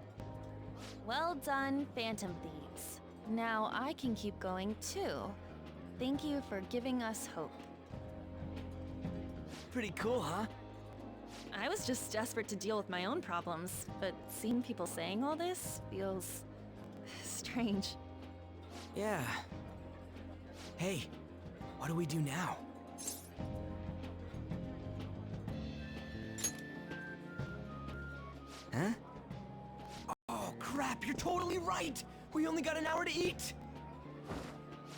Well done, Phantom Thieves. Now I can keep going too. Thank you for giving us hope. Pretty cool, huh? I was just desperate to deal with my own problems, but seeing people saying all this feels strange. Yeah. Hey, what do we do now? Huh? Oh crap, you're totally right! We only got an hour to eat!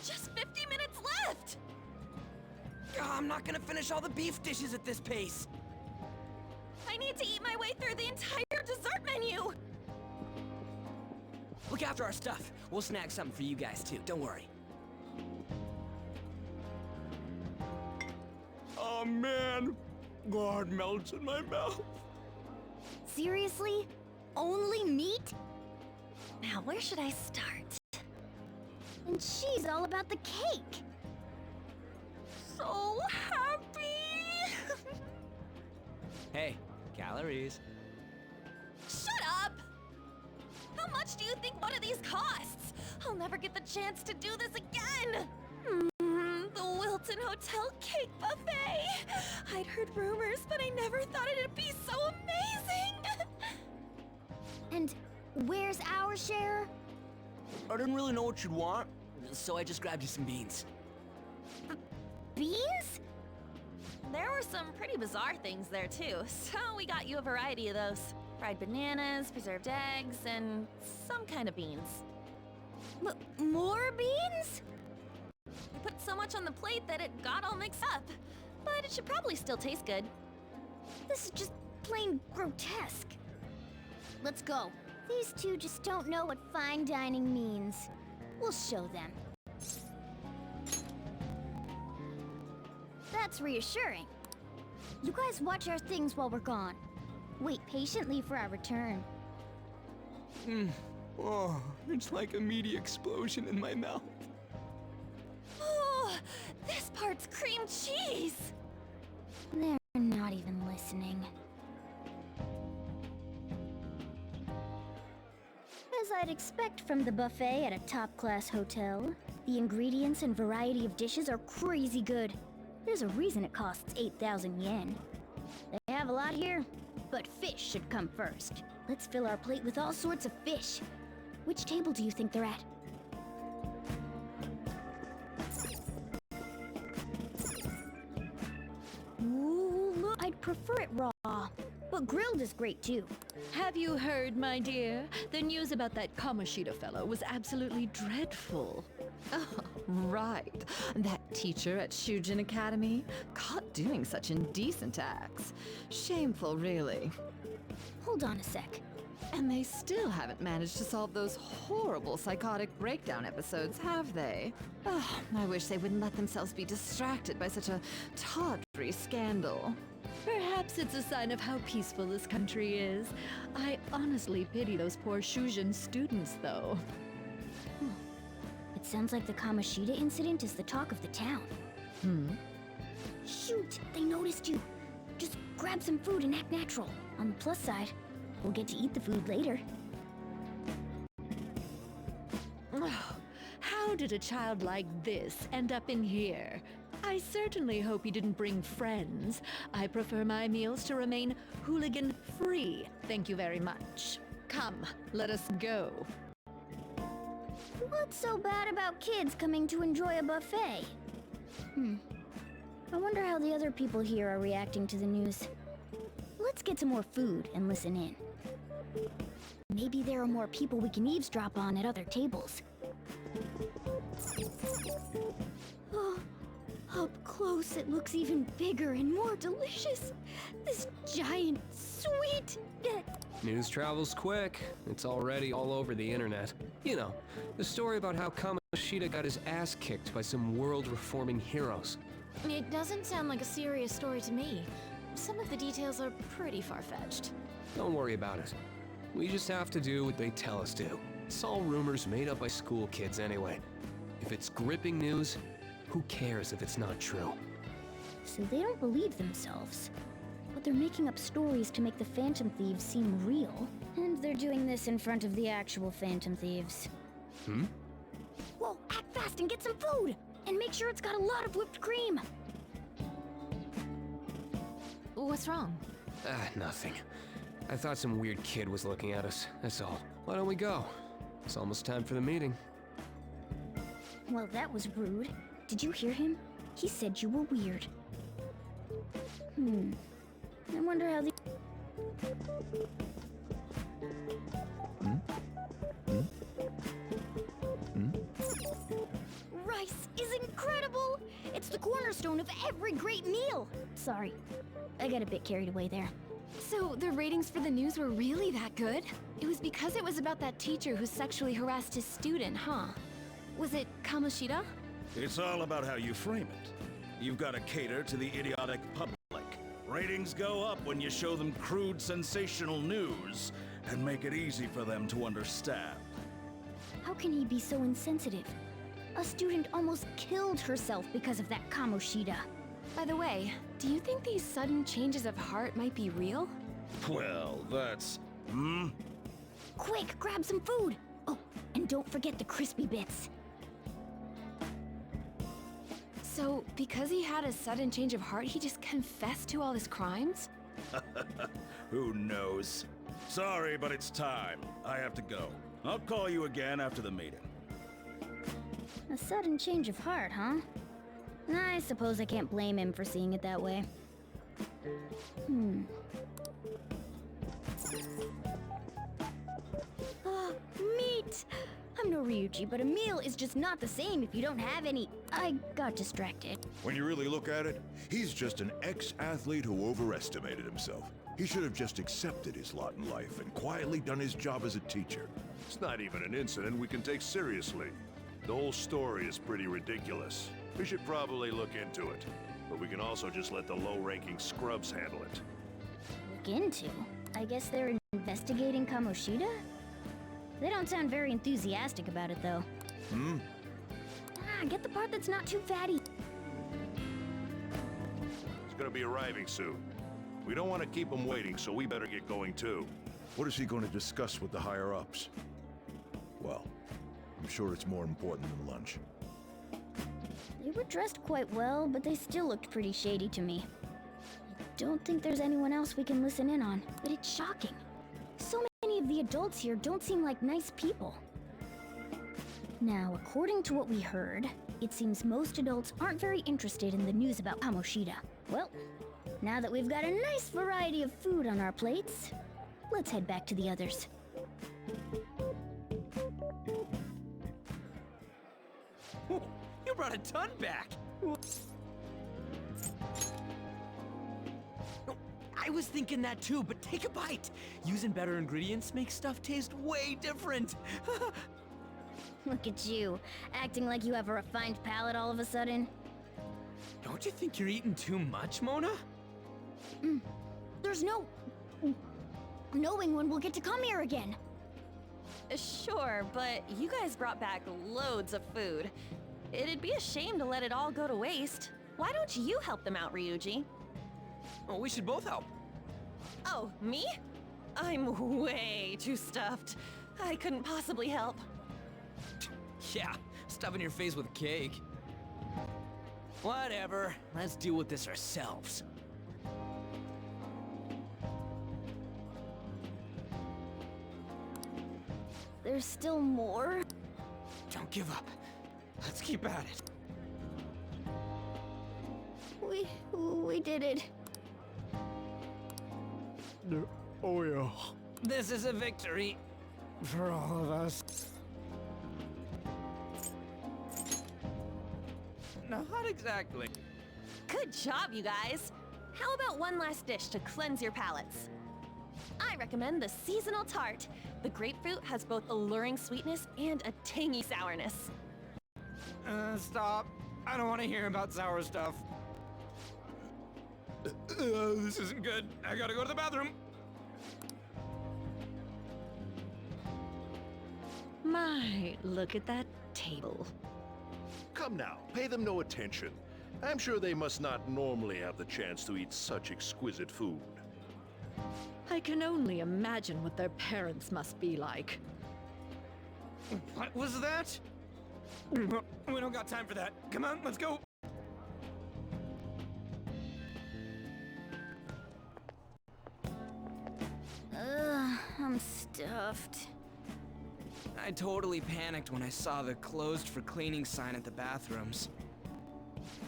Just 50 minutes left! I'm not gonna finish all the beef dishes at this pace! I need to eat my way through the entire dessert menu! Look after our stuff. We'll snag something for you guys too, don't worry. Oh man, God melts in my mouth. Seriously? Only meat? Now where should I start? And she's all about the cake. So happy! Hey, calories. Shut up! How much do you think one of these costs? I'll never get the chance to do this again! The Wilton Hotel Cake Buffet! I'd heard rumors, but I never thought it'd be so amazing! And where's our share? I didn't really know what you'd want, so I just grabbed you some beans. Beans? There were some pretty bizarre things there too, so we got you a variety of those. Fried bananas, preserved eggs, and some kind of beans. More beans? We put so much on the plate that it got all mixed up, but it should probably still taste good. This is just plain grotesque. Let's go. These two just don't know what fine dining means. We'll show them. That's reassuring. You guys watch our things while we're gone. Wait patiently for our return. Oh, it's like a meaty explosion in my mouth. Oh, this part's cream cheese! They're not even listening. As I'd expect from the buffet at a top-class hotel, the ingredients and variety of dishes are crazy good. There's a reason it costs 8,000 yen. They have a lot here, but fish should come first. Let's fill our plate with all sorts of fish. Which table do you think they're at? Ooh, look, I'd prefer it raw, but grilled is great too. Have you heard, my dear? The news about that Kamoshida fellow was absolutely dreadful. Oh, right. That teacher at Shujin Academy? Caught doing such indecent acts. Shameful, really. Hold on a sec. And they still haven't managed to solve those horrible psychotic breakdown episodes, have they? Oh, I wish they wouldn't let themselves be distracted by such a tawdry scandal. Perhaps it's a sign of how peaceful this country is. I honestly pity those poor Shujin students, though. It sounds like the Kamoshida incident is the talk of the town. Shoot, they noticed you. Just grab some food and act natural. On the plus side, we'll get to eat the food later. How did a child like this end up in here? I certainly hope he didn't bring friends. I prefer my meals to remain hooligan-free. Thank you very much. Come, let us go. What's so bad about kids coming to enjoy a buffet? I wonder how the other people here are reacting to the news. Let's get some more food and listen in. Maybe there are more people we can eavesdrop on at other tables. Oh, up close it looks even bigger and more delicious. This giant, sweet... News travels quick. It's already all over the internet. You know, the story about how Kamoshida got his ass kicked by some world-reforming heroes. It doesn't sound like a serious story to me. Some of the details are pretty far-fetched. Don't worry about it. We just have to do what they tell us to. It's all rumors made up by school kids anyway. If it's gripping news, who cares if it's not true? So they don't believe themselves. But they're making up stories to make the Phantom Thieves seem real. And they're doing this in front of the actual Phantom Thieves. Whoa, act fast and get some food! And make sure it's got a lot of whipped cream! What's wrong? Nothing. I thought some weird kid was looking at us, that's all. Why don't we go? It's almost time for the meeting. Well, that was rude. Did you hear him? He said you were weird. I wonder how the... Rice is incredible! It's the cornerstone of every great meal! Sorry, I got a bit carried away there. So the ratings for the news were really that good? It was because it was about that teacher who sexually harassed his student, huh? Was it Kamoshida? It's all about how you frame it. You've got to cater to the idiotic public. Ratings go up when you show them crude, sensational news and make it easy for them to understand. How can he be so insensitive? A student almost killed herself because of that Kamoshida. By the way, do you think these sudden changes of heart might be real? Well, that's... Quick, grab some food! Oh, and don't forget the crispy bits. So, because he had a sudden change of heart, he just confessed to all his crimes? Who knows? Sorry, but it's time. I have to go. I'll call you again after the meeting. A sudden change of heart, huh? I suppose I can't blame him for seeing it that way. Meat! I'm no Ryuji, but a meal is just not the same if you don't have any... I got distracted. When you really look at it, he's just an ex-athlete who overestimated himself. He should have just accepted his lot in life and quietly done his job as a teacher. It's not even an incident we can take seriously. The whole story is pretty ridiculous. We should probably look into it. But we can also just let the low-ranking scrubs handle it. Look into? I guess they're investigating Kamoshida? They don't sound very enthusiastic about it, though. Get the part that's not too fatty. He's gonna be arriving soon. We don't want to keep him waiting, so we better get going too. What is he going to discuss with the higher-ups? Well, I'm sure it's more important than lunch. They were dressed quite well, but they still looked pretty shady to me. I don't think there's anyone else we can listen in on, but it's shocking. So many of the adults here don't seem like nice people. Now, according to what we heard, it seems most adults aren't very interested in the news about Kamoshida. Well, now that we've got a nice variety of food on our plates, let's head back to the others. You brought a ton back! I was thinking that too, but take a bite. Using better ingredients makes stuff taste way different. Look at you, acting like you have a refined palate all of a sudden. Don't you think you're eating too much, Mona? There's no knowing when we'll get to come here again. Sure, but you guys brought back loads of food. It'd be a shame to let it all go to waste. Why don't you help them out, Ryuji? Oh, we should both help. Oh, me? I'm way too stuffed. I couldn't possibly help. Yeah, stuffing your face with cake. Whatever, let's deal with this ourselves. There's still more? Don't give up. Let's keep at it. We did it. Oh yeah. This is a victory for all of us. Not exactly. Good job, you guys. How about one last dish to cleanse your palates? I recommend the seasonal tart. The grapefruit has both alluring sweetness and a tangy sourness. Stop. I don't want to hear about sour stuff. This isn't good. I gotta go to the bathroom. My, look at that table. Come now, pay them no attention. I'm sure they must not normally have the chance to eat such exquisite food. I can only imagine what their parents must be like. What was that? We don't got time for that. Come on, let's go. I'm stuffed. I totally panicked when I saw the closed for cleaning sign at the bathrooms.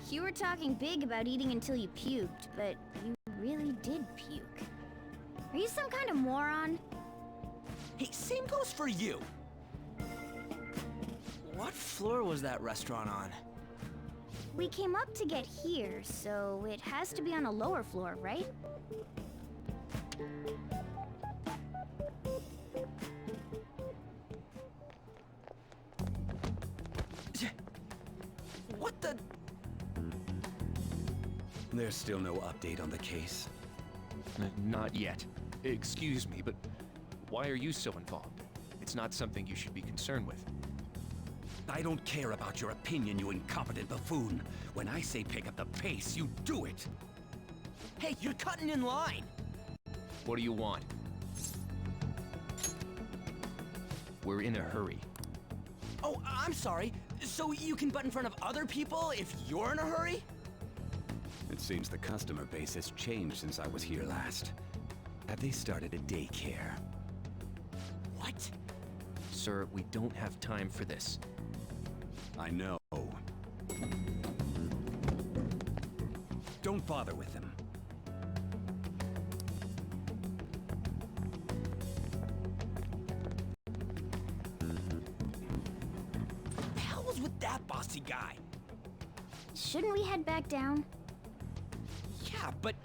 You were talking big about eating until you puked, but you really did puke. Are you some kind of moron? Hey, same goes for you. What floor was that restaurant on? We came up to get here, so it has to be on a lower floor, right? What the? There's still no update on the case. Not yet. Excuse me, but why are you so involved? It's not something you should be concerned with. I don't care about your opinion, you incompetent buffoon. When I say pick up the pace, you do it. Hey, you're cutting in line. What do you want? We're in a hurry. Oh, I'm sorry. So you can butt in front of other people if you're in a hurry? It seems the customer base has changed since I was here last. Have they started a daycare? What? Sir, we don't have time for this. I know. Don't bother with them. What the hell was with that bossy guy? Shouldn't we head back down? Yeah, but...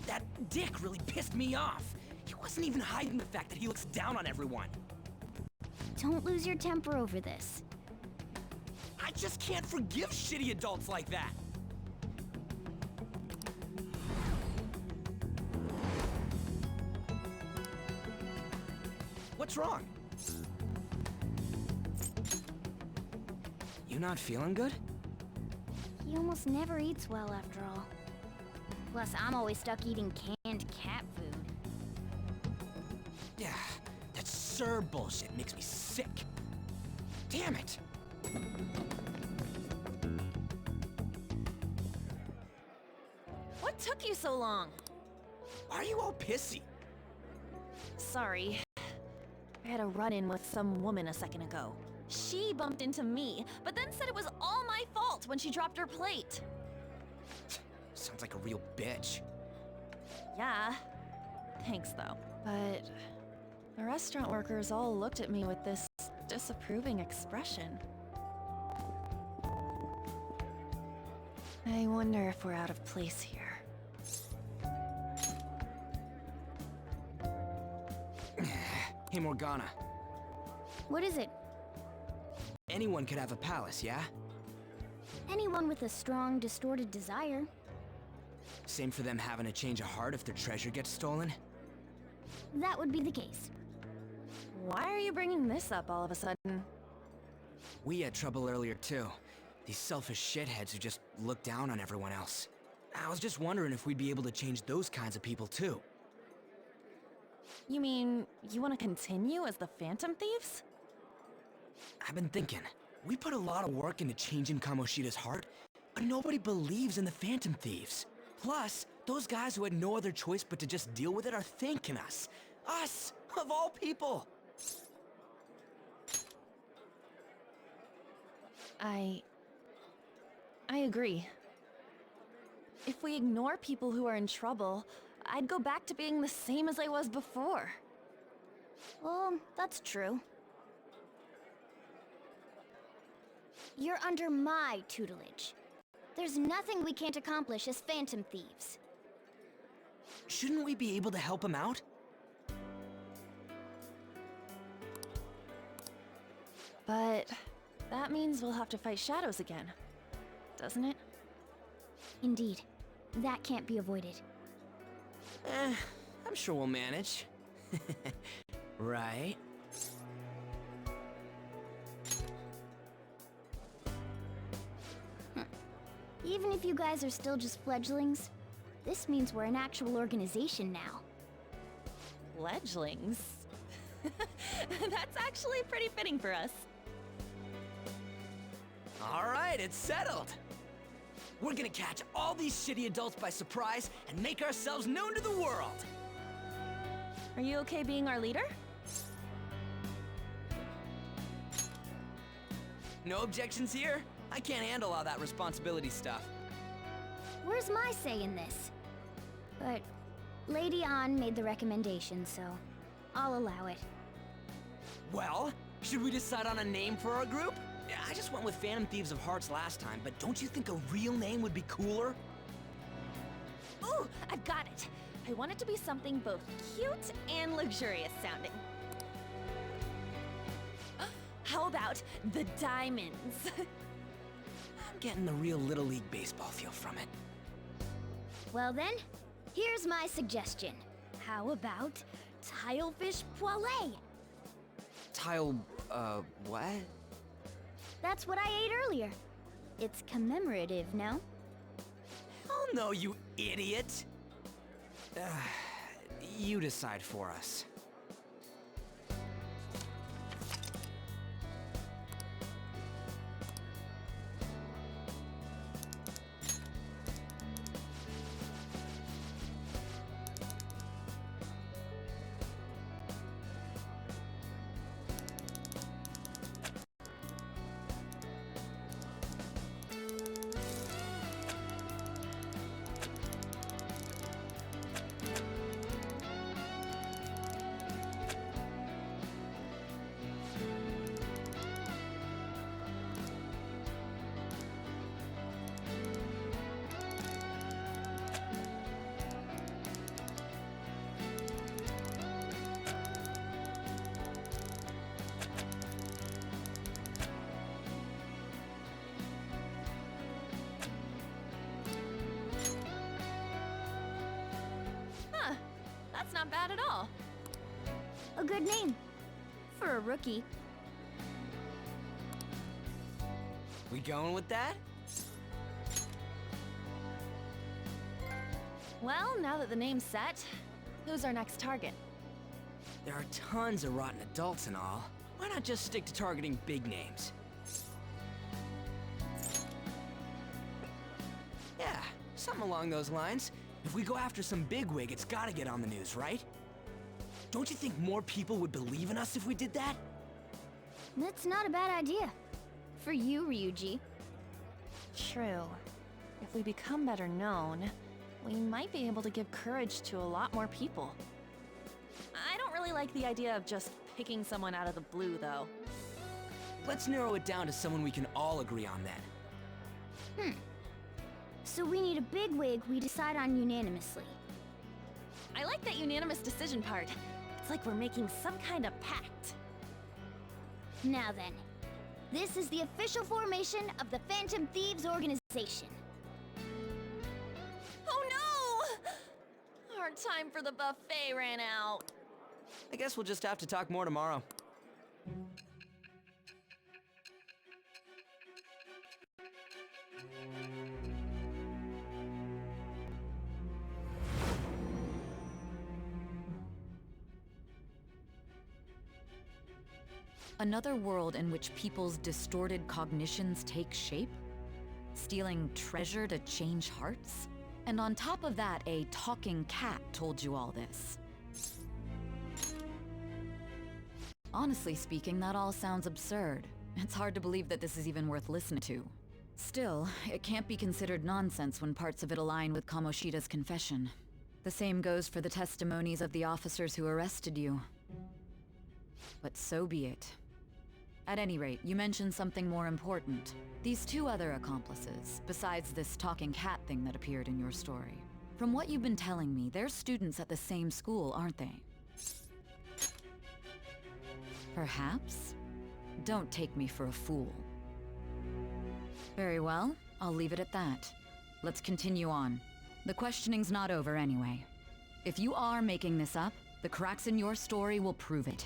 that dick really pissed me off. He wasn't even hiding the fact that he looks down on everyone. Don't lose your temper over this. I just can't forgive shitty adults like that. What's wrong? You not feeling good? He almost never eats well after all. Plus, I'm always stuck eating canned cat food. Yeah, that Sir bullshit makes me sick. Damn it! What took you so long? Why are you all pissy? Sorry. I had a run-in with some woman a second ago. She bumped into me, but then said it was all my fault when she dropped her plate. Sounds like a real bitch. Yeah. Thanks, though. But the restaurant workers all looked at me with this disapproving expression. I wonder if we're out of place here. Hey, Morgana. What is it? Anyone could have a palace, yeah? Anyone with a strong, distorted desire. Same for them having a change of heart if their treasure gets stolen? That would be the case. Why are you bringing this up all of a sudden? We had trouble earlier too. These selfish shitheads who just look down on everyone else. I was just wondering if we'd be able to change those kinds of people too. You mean, you want to continue as the Phantom Thieves? I've been thinking, we put a lot of work into changing Kamoshida's heart, but nobody believes in the Phantom Thieves. Plus, those guys who had no other choice but to just deal with it are thanking us. Us, of all people! I agree. If we ignore people who are in trouble, I'd go back to being the same as I was before. Well, that's true. You're under my tutelage. There's nothing we can't accomplish as Phantom Thieves. Shouldn't we be able to help him out? But that means we'll have to fight shadows again, doesn't it? Indeed. That can't be avoided. I'm sure we'll manage. Right? Even if you guys are still just fledglings, this means we're an actual organization now. Fledglings? That's actually pretty fitting for us. Alright, it's settled! We're gonna catch all these shitty adults by surprise and make ourselves known to the world! Are you okay being our leader? No objections here? I can't handle all that responsibility stuff. Where's my say in this? But Lady An made the recommendation, so I'll allow it. Well, should we decide on a name for our group? I just went with Phantom Thieves of Hearts last time, but don't you think a real name would be cooler? Ooh, I've got it! I want it to be something both cute and luxurious sounding. How about the Diamonds? I'm getting the real Little League Baseball feel from it. Well then, here's my suggestion. How about Tilefish Poêlée? What? That's what I ate earlier. It's commemorative, no? Oh no, you idiot! You decide for us. That's not bad at all. A good name. For a rookie. We going with that? Well, now that the name's set, who's our next target? There are tons of rotten adults and all. Why not just stick to targeting big names? Yeah, something along those lines. If we go after some bigwig, it's gotta get on the news, right? Don't you think more people would believe in us if we did that? That's not a bad idea. For you, Ryuji. True. If we become better known, we might be able to give courage to a lot more people. I don't really like the idea of just picking someone out of the blue, though. Let's narrow it down to someone we can all agree on then. So we need a bigwig we decide on unanimously. I like that unanimous decision part. It's like we're making some kind of pact. Now then, this is the official formation of the Phantom Thieves organization. Oh no! Our time for the buffet ran out. I guess we'll just have to talk more tomorrow. Another world in which people's distorted cognitions take shape? Stealing treasure to change hearts? And on top of that, a talking cat told you all this. Honestly speaking, that all sounds absurd. It's hard to believe that this is even worth listening to. Still, it can't be considered nonsense when parts of it align with Kamoshida's confession. The same goes for the testimonies of the officers who arrested you. But so be it. At any rate, you mentioned something more important. These two other accomplices, besides this talking cat thing that appeared in your story. From what you've been telling me, they're students at the same school, aren't they? Perhaps? Don't take me for a fool. Very well, I'll leave it at that. Let's continue on. The questioning's not over anyway. If you are making this up, the cracks in your story will prove it.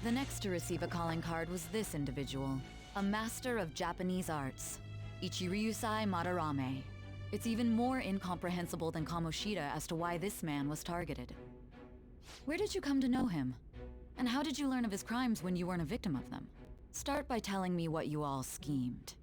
The next to receive a calling card was this individual, a master of Japanese arts, Ichiryusai Madarame. It's even more incomprehensible than Kamoshida as to why this man was targeted. Where did you come to know him? And how did you learn of his crimes when you weren't a victim of them? Start by telling me what you all schemed.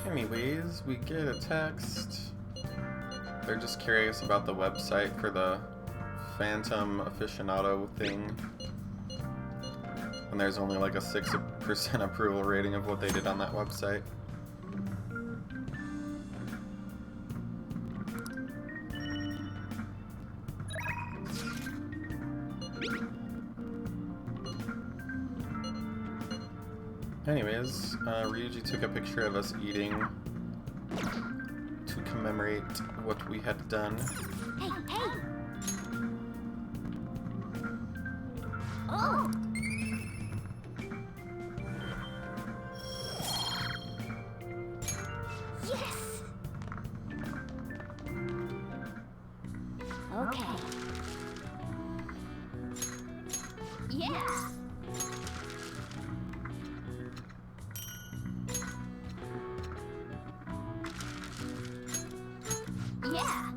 Anyways, we get a text. They're just curious about the website for the Phantom aficionado thing. And there's only like a 6% approval rating of what they did on that website. Anyways, Ryuji took a picture of us eating to commemorate what we had done. Hey, hey! Oh! Yes! Okay. Yeah! Yeah!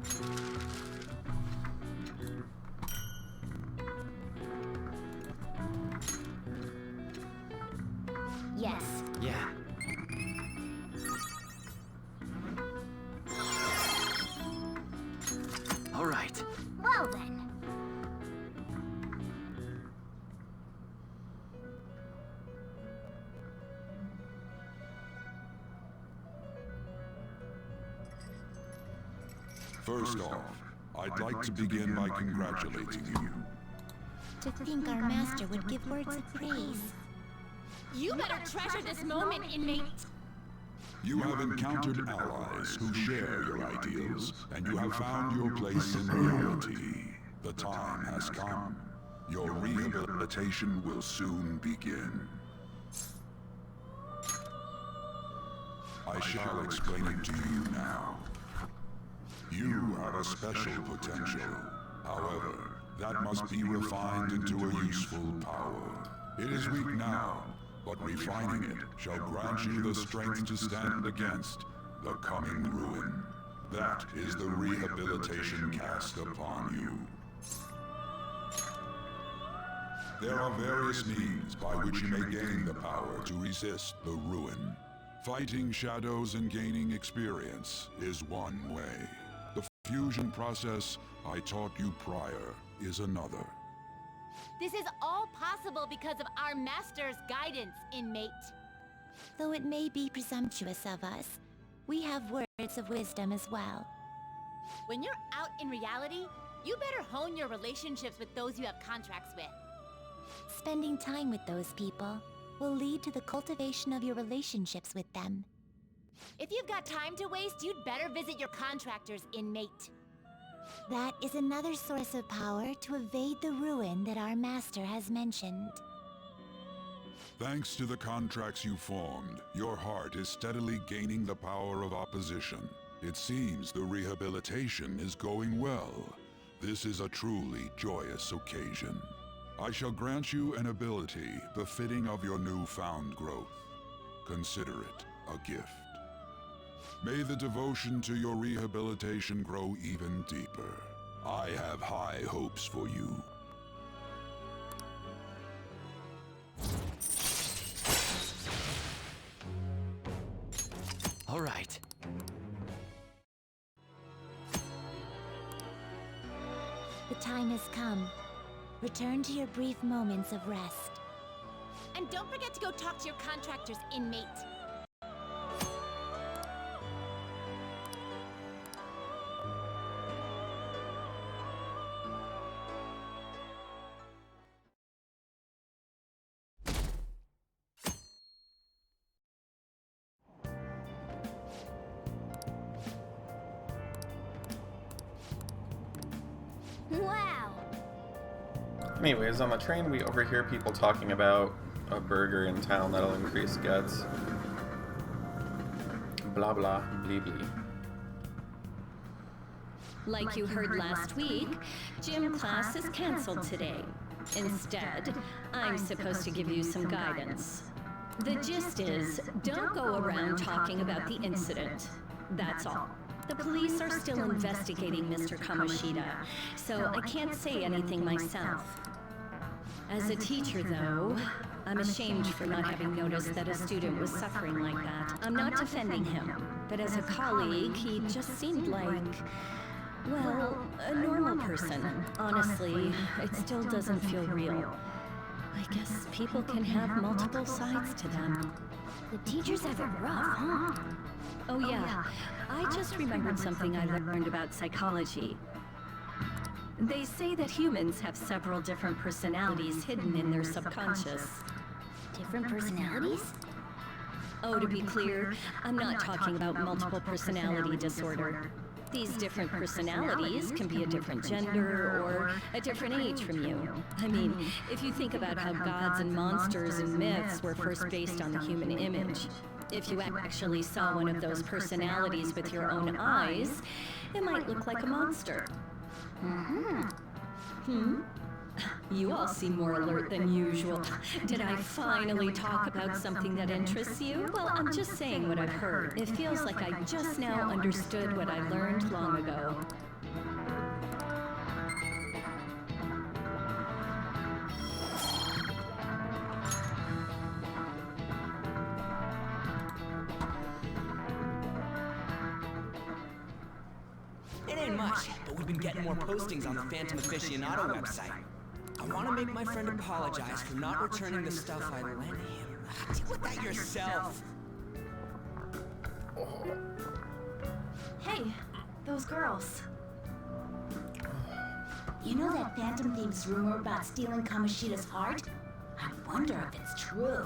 Yes. Yeah. All right. Well then. First off, I'd like to begin by congratulating you. To think our master would give words of praise. You better treasure this moment, inmate. You have encountered allies who share your ideals, and you have found your place in reality. The time has come. Your rehabilitation will soon begin. I shall explain it to you now. You have a special potential. However, that must be refined into a useful power. It is weak now, but refining it shall grant you the strength to stand against the coming ruin. That is the rehabilitation cast upon you. There are various means by which you may gain the power to resist the ruin. Fighting shadows and gaining experience is one way. The fusion process I taught you prior is another. This is all possible because of our master's guidance, inmate. Though it may be presumptuous of us, we have words of wisdom as well. When you're out in reality, you better hone your relationships with those you have contracts with. Spending time with those people will lead to the cultivation of your relationships with them. If you've got time to waste, you'd better visit your contractors, inmate. That is another source of power to evade the ruin that our master has mentioned. Thanks to the contracts you formed, your heart is steadily gaining the power of opposition. It seems the rehabilitation is going well. This is a truly joyous occasion. I shall grant you an ability befitting of your newfound growth. Consider it a gift. May the devotion to your rehabilitation grow even deeper. I have high hopes for you. All right. The time has come. Return to your brief moments of rest. And don't forget to go talk to your contractors, inmate. Wow! Anyways, on the train we overhear people talking about a burger in town that'll increase gets. Blah blah, blee blee. Like you heard last week, gym class is canceled today. Instead, I'm supposed to give you some guidance. The gist is, don't go around talking about the incident. That's all. The police are still investigating Mr. Kamoshida, so I can't say anything myself. As a teacher, though, I'm ashamed for not having noticed that a student was suffering like that. I'm not defending him, but as a colleague, he just seemed like, well, a normal person. Honestly, it still doesn't feel real. I guess people can have multiple sides to them. The teachers have it rough, huh? Oh yeah, I just remembered something I learned about psychology. They say that humans have several different personalities hidden in their subconscious. Different personalities? Oh, to be clear, I'm not talking about multiple personality disorder. These different personalities can be a different gender or a different age from you. I mean, if you think about how gods and monsters and myths were first based on the human image, if you actually saw one of those personalities with your own eyes, it might look like a monster. You all seem more alert than usual. Did I finally talk about something that interests you? Well, I'm just saying what I've heard. It feels like I just now understood what I learned long ago. It ain't much, but we've been getting more postings on the Phantom Aficionado website. I want to make my friend apologize for not returning the stuff I lent him. Deal with that yourself. Hey, those girls. You know that Phantom Thieves rumor about stealing Kamoshida's heart? I wonder if it's true.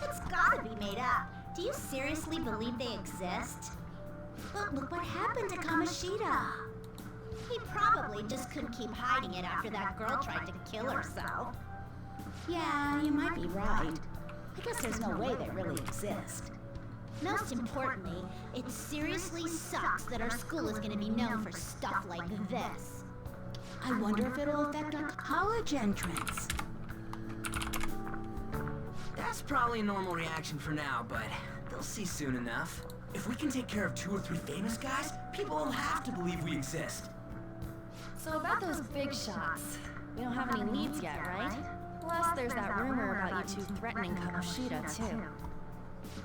It's gotta be made up. Do you seriously believe they exist? But look what happened to Kamoshida. He probably just couldn't keep hiding it after that girl tried to kill herself. Yeah, you might be right. I guess there's no way they really exist. Most importantly, it seriously sucks that our school is going to be known for stuff like this. I wonder if it'll affect our college entrance. That's probably a normal reaction for now, but they'll see soon enough. If we can take care of 2 or 3 famous guys, people will have to believe we exist. So about those big shots, we don't have any leads yet, right? Plus, there's that rumor about you two threatening Kamoshida, too.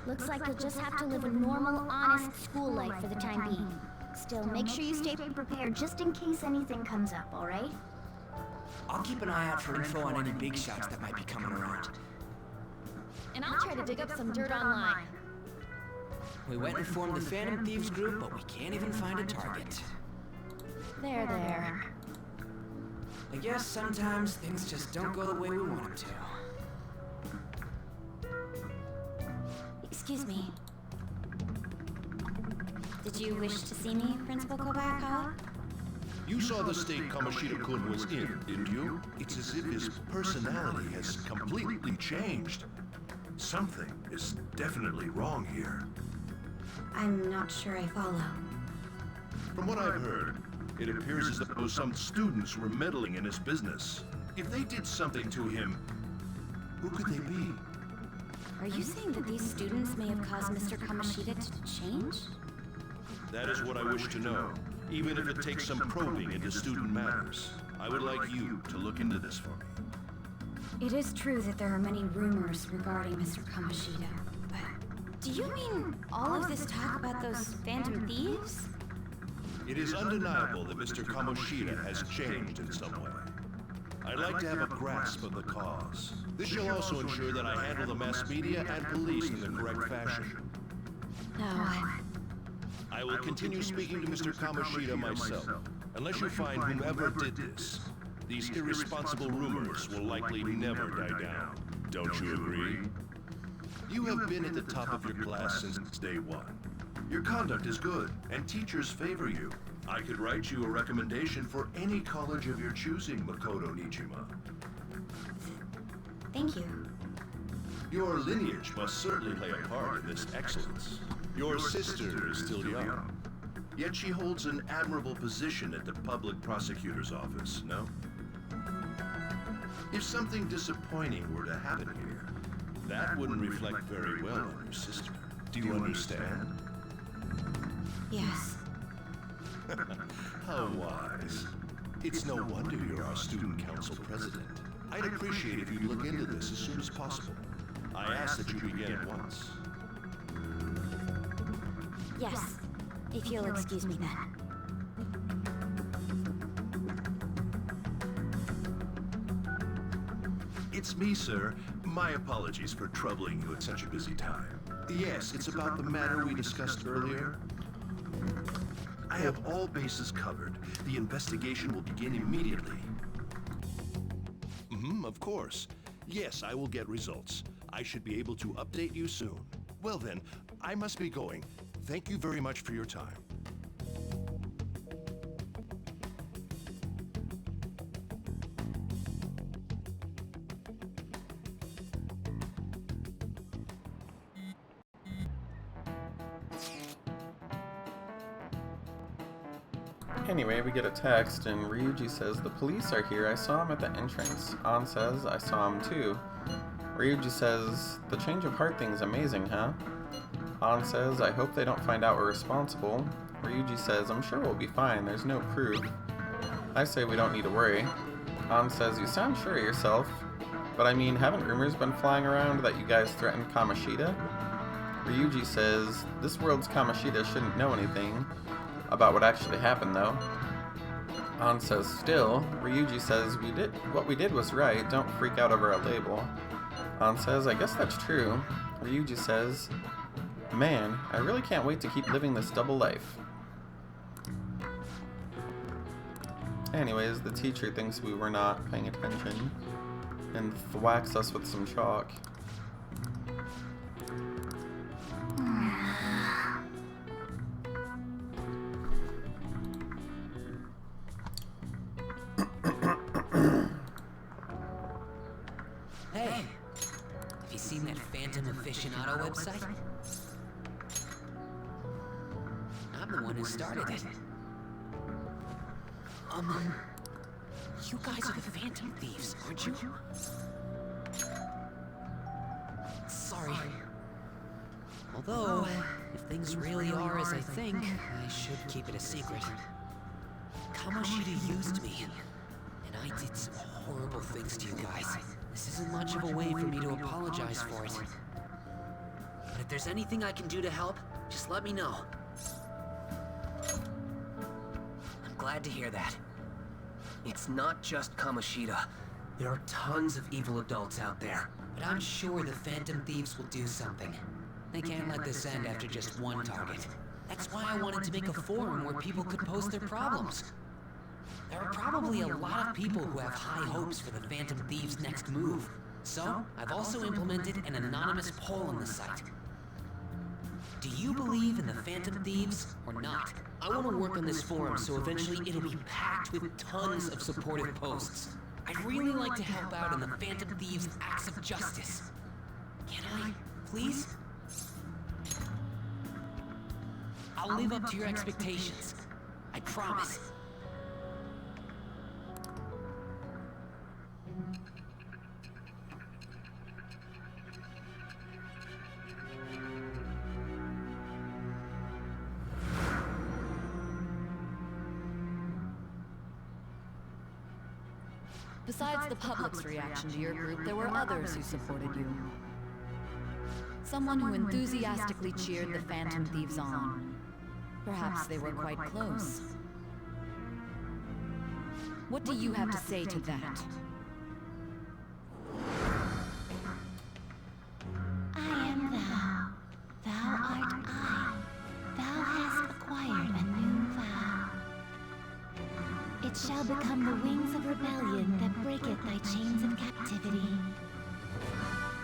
Looks like you'll just have to live a normal, honest school life for the time being. Still, make sure you stay prepared just in case anything comes up, alright? I'll keep an eye out for info on any big shots that might be coming around. And I'll try to dig up some dirt online. We went and formed the Phantom Thieves group, but we can't even find a target. There. I guess sometimes things just don't go the way we want them to. Excuse me. Did you wish to see me, Principal Kobayakawa? You saw the state Kamoshida-kun was in, didn't you? It's as if his personality has completely changed. Something is definitely wrong here. I'm not sure I follow. From what I've heard, it appears as though some students were meddling in his business. If they did something to him, who could they be? Are you saying that these students may have caused Mr. Kamoshida to change? That is what I wish to know, even if it takes some probing into student matters. I would like you to look into this for me. It is true that there are many rumors regarding Mr. Kamoshida, but do you mean all of this talk about those Phantom Thieves? It is undeniable that Mr. Kamoshida has changed in some way. I'd like to have a grasp of the cause. This shall also ensure that I handle the mass media and police in the correct fashion. No. I will continue speaking to Mr. Kamoshida myself, unless you find whomever did this. These irresponsible rumors will likely never die down. Don't you agree? You have been at the top of your class since day one. Your conduct is good, and teachers favor you. I could write you a recommendation for any college of your choosing, Makoto Nijima. Thank you. Your lineage must certainly play a part in this excellence. Your sister is still young, yet she holds an admirable position at the public prosecutor's office, no? If something disappointing were to happen here, that wouldn't reflect very well on your sister. Do you understand? Yes. How wise. It's no wonder you're our student council president. I'd appreciate if you'd look into this as soon as possible. I ask that you begin at once. Yes, if you'll excuse me then. It's me, sir. My apologies for troubling you at such a busy time. Yes, it's about the matter we discussed earlier. I have all bases covered. The investigation will begin immediately. Of course. Yes, I will get results. I should be able to update you soon. Well then, I must be going. Thank you very much for your time. Anyway, we get a text, and Ryuji says, "The police are here. I saw him at the entrance." An says, "I saw him too." Ryuji says, "The change of heart thing's amazing, huh?" An says, "I hope they don't find out we're responsible." Ryuji says, "I'm sure we'll be fine. There's no proof." I say we don't need to worry. An says, "You sound sure of yourself. But I mean, haven't rumors been flying around that you guys threatened Kamoshida?" Ryuji says, "This world's Kamoshida shouldn't know anything about what actually happened, though." An says, "Still." Ryuji says, what we did was right. Don't freak out over a label." An says, "I guess that's true." Ryuji says, "Man, I really can't wait to keep living this double life." Anyways, the teacher thinks we were not paying attention and thwacks us with some chalk. Hey, have you seen that Phantom Aficionado website? I'm the one who started it. You guys are the Phantom Thieves, aren't you? Sorry. Although, if things really are as I think, I should keep it a secret. Kamoshida used me, and I did some horrible things to you guys. This isn't much of a way for me to apologize for it. But if there's anything I can do to help, just let me know. I'm glad to hear that. It's not just Kamoshida. There are tons of evil adults out there. But I'm sure the Phantom Thieves will do something. They can't let this end after just one target. That's why I wanted to make a forum where people could post their problems. There are probably a lot of people who have high hopes for the Phantom Thieves' next move. So, I've also implemented an anonymous poll on the site. Do you believe in the Phantom Thieves or not? I want to work on this forum so eventually it'll be packed with tons of supportive posts. I'd really like to help out in the Phantom Thieves' acts of justice. Can I, please? I'll live up to your expectations. I promise. Besides the public's reaction to your group, there were others who supported you. Someone who enthusiastically cheered the Phantom Thieves on. Perhaps they were quite close. What do you have to say to that? I am thou. Thou art I. Thou hast acquired a new vow. It shall become the wings of rebellion that breaketh thy chains of captivity.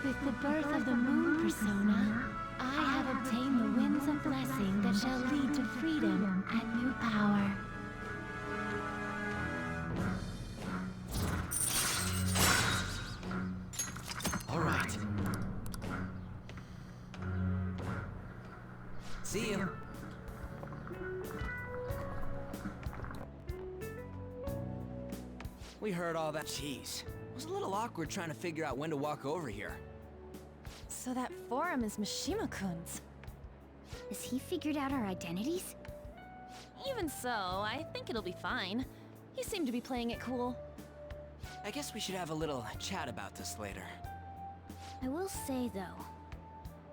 With the birth of the moon persona, I have obtained the winds of blessing that shall lead to freedom and new power. All right. See you. We heard all that. Jeez. It was a little awkward trying to figure out when to walk over here. So that forum is Mishima-kun's. Has he figured out our identities? Even so, I think it'll be fine. He seemed to be playing it cool. I guess we should have a little chat about this later. I will say, though,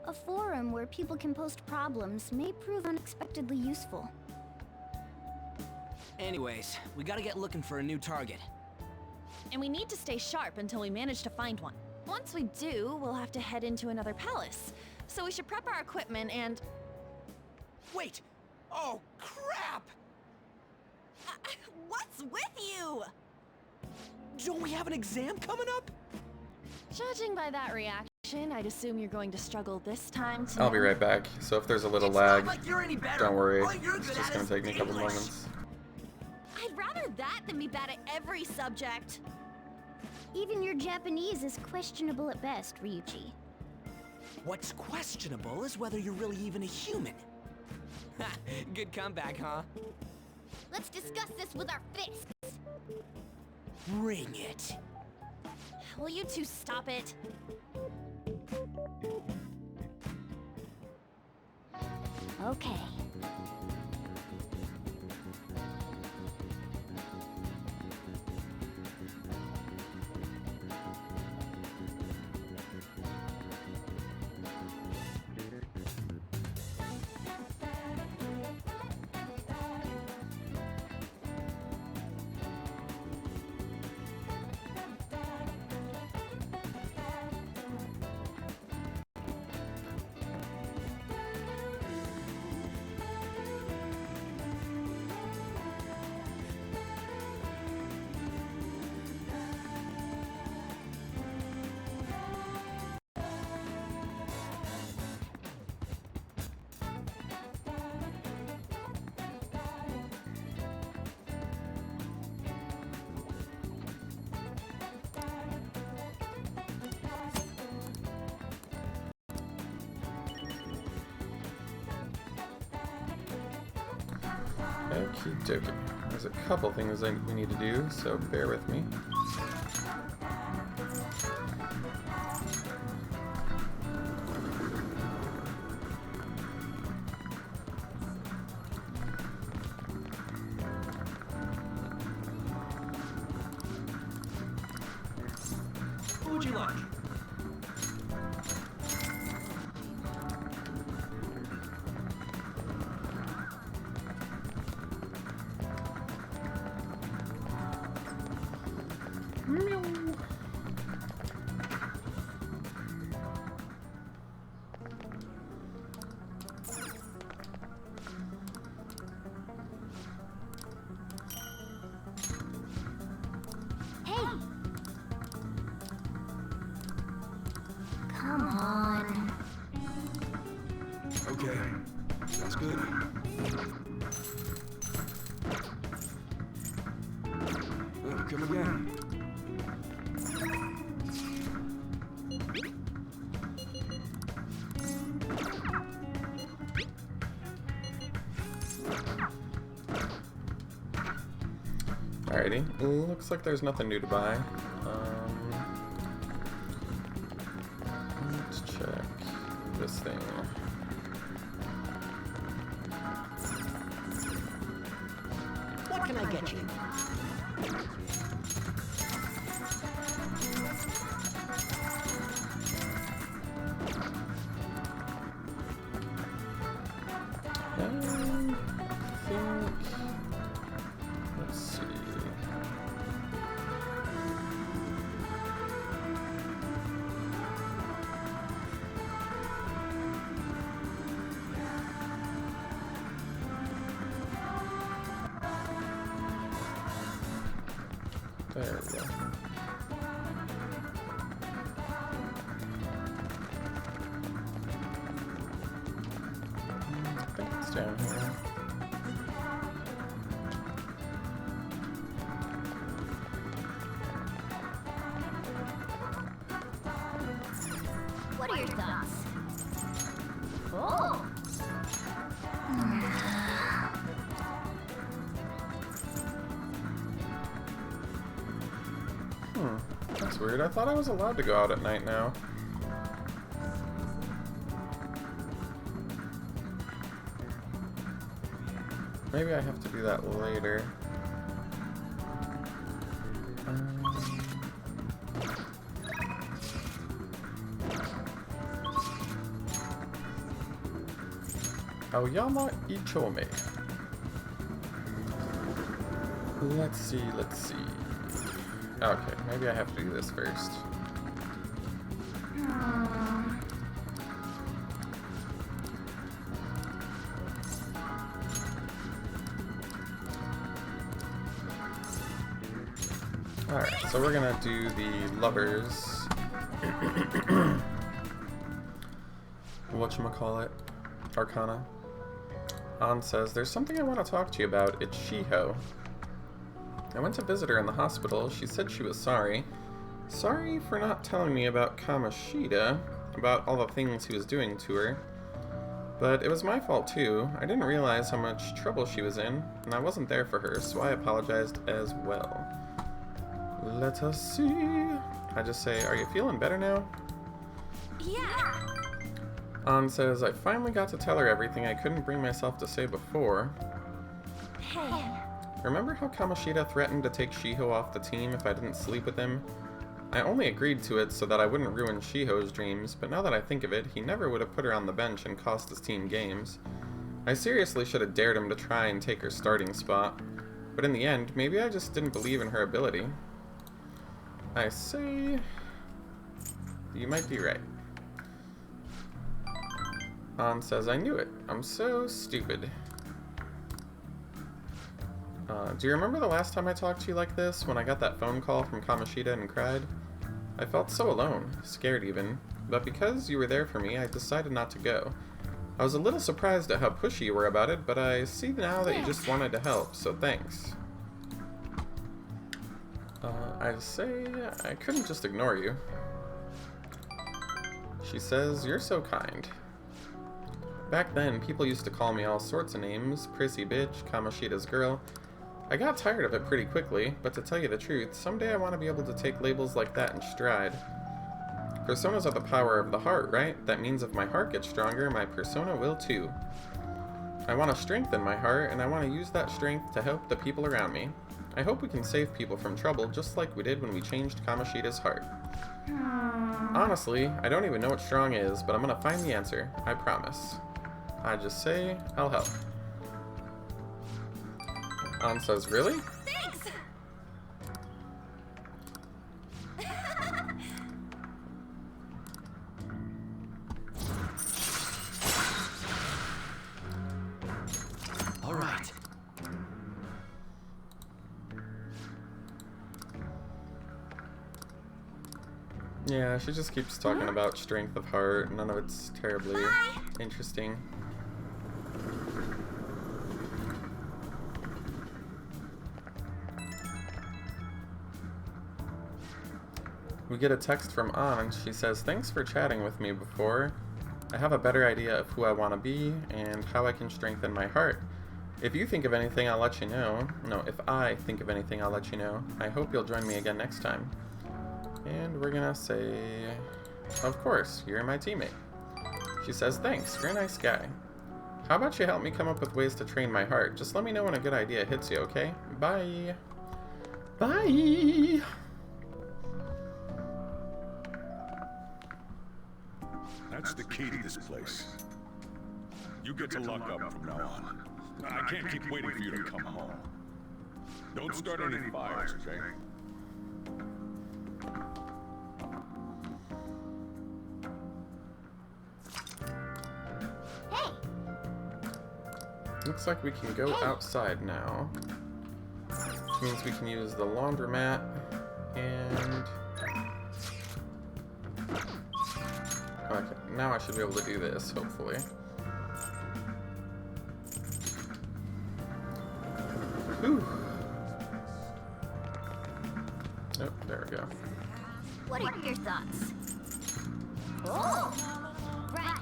a forum where people can post problems may prove unexpectedly useful. Anyways, we gotta get looking for a new target. And we need to stay sharp until we manage to find one. Once we do, we'll have to head into another palace. So we should prep our equipment and... Wait! Oh, crap! What's with you? Don't we have an exam coming up? Judging by that reaction, I'd assume you're going to struggle this time too. I'll be right back. So if there's a little lag, don't worry. It's just gonna take me a couple moments. I'd rather that than be bad at every subject. Even your Japanese is questionable at best, Ryuji. What's questionable is whether you're really even a human. Good comeback, huh? Let's discuss this with our fists. Bring it. Will you two stop it? Okay. Okie dokie. There's a couple things we need to do, so bear with me. What would you like? Come again. Alrighty, looks like there's nothing new to buy. Let's check this thing. What can I get you? Let's see. There we go. I think it's down here. What are your thoughts? Oh! That's weird. I thought I was allowed to go out at night now. Maybe I have to do that later. Aoyama Ichome. Let's see. Okay, maybe I have to do this first. Alright, so we're gonna do the lovers. Whatchamacallit? Arcana. An says, there's something I want to talk to you about. It's Shiho. I went to visit her in the hospital. She said she was sorry. Sorry for not telling me about Kamoshida, about all the things he was doing to her. But it was my fault too. I didn't realize how much trouble she was in, and I wasn't there for her, so I apologized as well. Let us see. I just say, are you feeling better now? Yeah. An says, I finally got to tell her everything I couldn't bring myself to say before. Hey. Remember how Kamoshida threatened to take Shiho off the team if I didn't sleep with him? I only agreed to it so that I wouldn't ruin Shiho's dreams, but now that I think of it, he never would have put her on the bench and cost his team games. I seriously should have dared him to try and take her starting spot. But in the end, maybe I just didn't believe in her ability. I say... you might be right. An says, I knew it. I'm so stupid. Do you remember the last time I talked to you like this, when I got that phone call from Kamoshida and cried? I felt so alone, scared even, but because you were there for me, I decided not to go. I was a little surprised at how pushy you were about it, but I see now that you just wanted to help, so thanks. I say, I couldn't just ignore you. She says, you're so kind. Back then, people used to call me all sorts of names, prissy bitch, Kamoshida's girl. I got tired of it pretty quickly, but to tell you the truth, someday I want to be able to take labels like that in stride. Personas are the power of the heart, right? That means if my heart gets stronger, my persona will too. I want to strengthen my heart, and I want to use that strength to help the people around me. I hope we can save people from trouble just like we did when we changed Kamoshida's heart. Honestly, I don't even know what strong is, but I'm gonna find the answer, I promise. I just say, I'll help. An says, really? Thanks. All right. Yeah, she just keeps talking about strength of heart. None of it's terribly interesting. get a text from An. She says, "Thanks for chatting with me before. I have a better idea of who I want to be and how I can strengthen my heart. If you think of anything, I'll let you know. No, if I think of anything, I'll let you know. I hope you'll join me again next time." And we're gonna say, "Of course, you're my teammate." She says, "Thanks, you're a nice guy. How about you help me come up with ways to train my heart? Just let me know when a good idea hits you, okay? Bye." Bye! That's the key to this place. You get to lock up from now on. I can't keep waiting for you to come home. Don't start any fires, okay? Hey! Looks like we can go outside now. Which means we can use the laundromat and... Okay, now I should be able to do this, hopefully. Ooh. Oh, there we go. What are your thoughts? Oh! Right.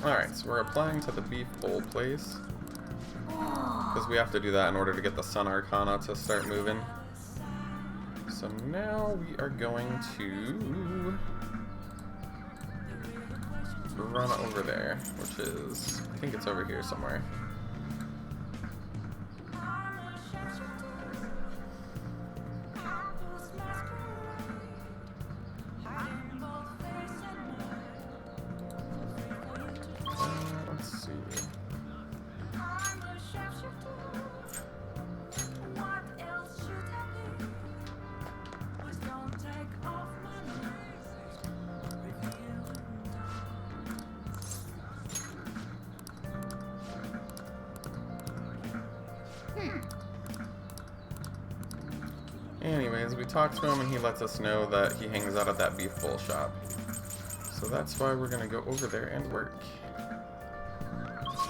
Alright, so we're applying to the beef bowl place. Because we have to do that in order to get the Sun Arcana to start moving. So now we are going to run over there, which is, I think it's over here somewhere. Let's see. Anyways, we talked to him and he lets us know that he hangs out at that beef bowl shop. So that's why we're gonna go over there and work.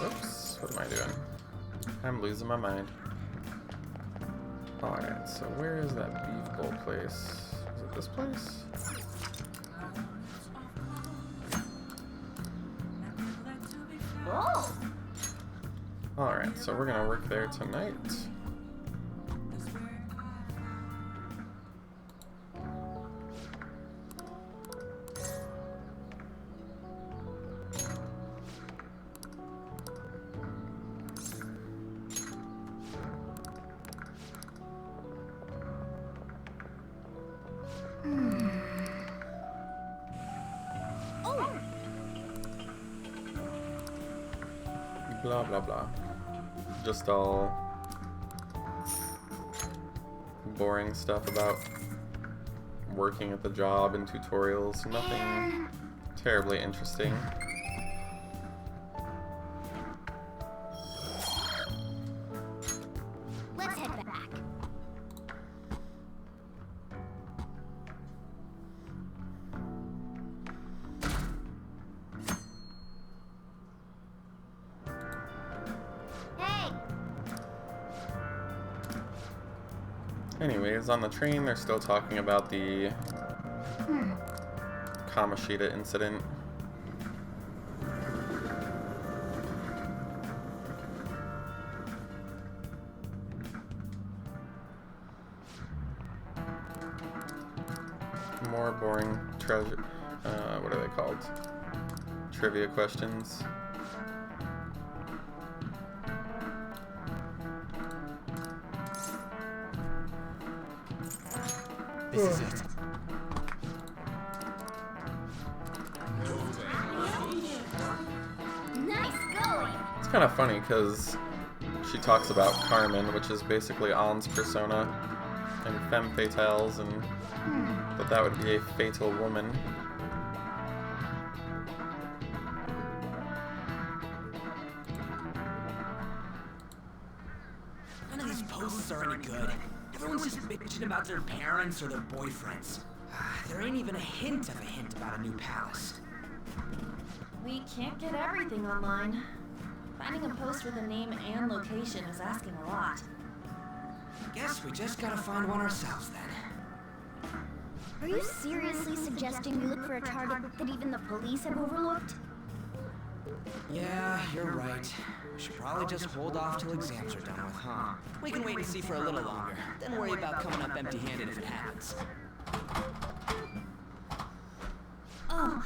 Oops, what am I doing? I'm losing my mind. Alright, so where is that beef bowl place? Is it this place? Oh! Alright, so we're gonna work there tonight. Blah blah blah. Just all boring stuff about working at the job and tutorials. Nothing terribly interesting. Let's head back. Anyways, on the train, they're still talking about the Kamoshida incident. More boring treasure. What are they called? Trivia questions. This is it. Nice going! It's kind of funny because she talks about Carmen, which is basically An's persona, and femme fatales, and that would be a fatal woman. None of these posts are any good. Everyone's just bitching about their parents or their boyfriends. There ain't even a hint about a new palace. We can't get everything online. Finding a post with a name and location is asking a lot. Guess we just gotta find one ourselves then. Are you seriously suggesting we look for a target that even the police have overlooked? Yeah, you're right. We should probably just hold off till exams are done with, huh? We can wait and see for a little longer, then worry about coming up empty-handed if it happens. Oh.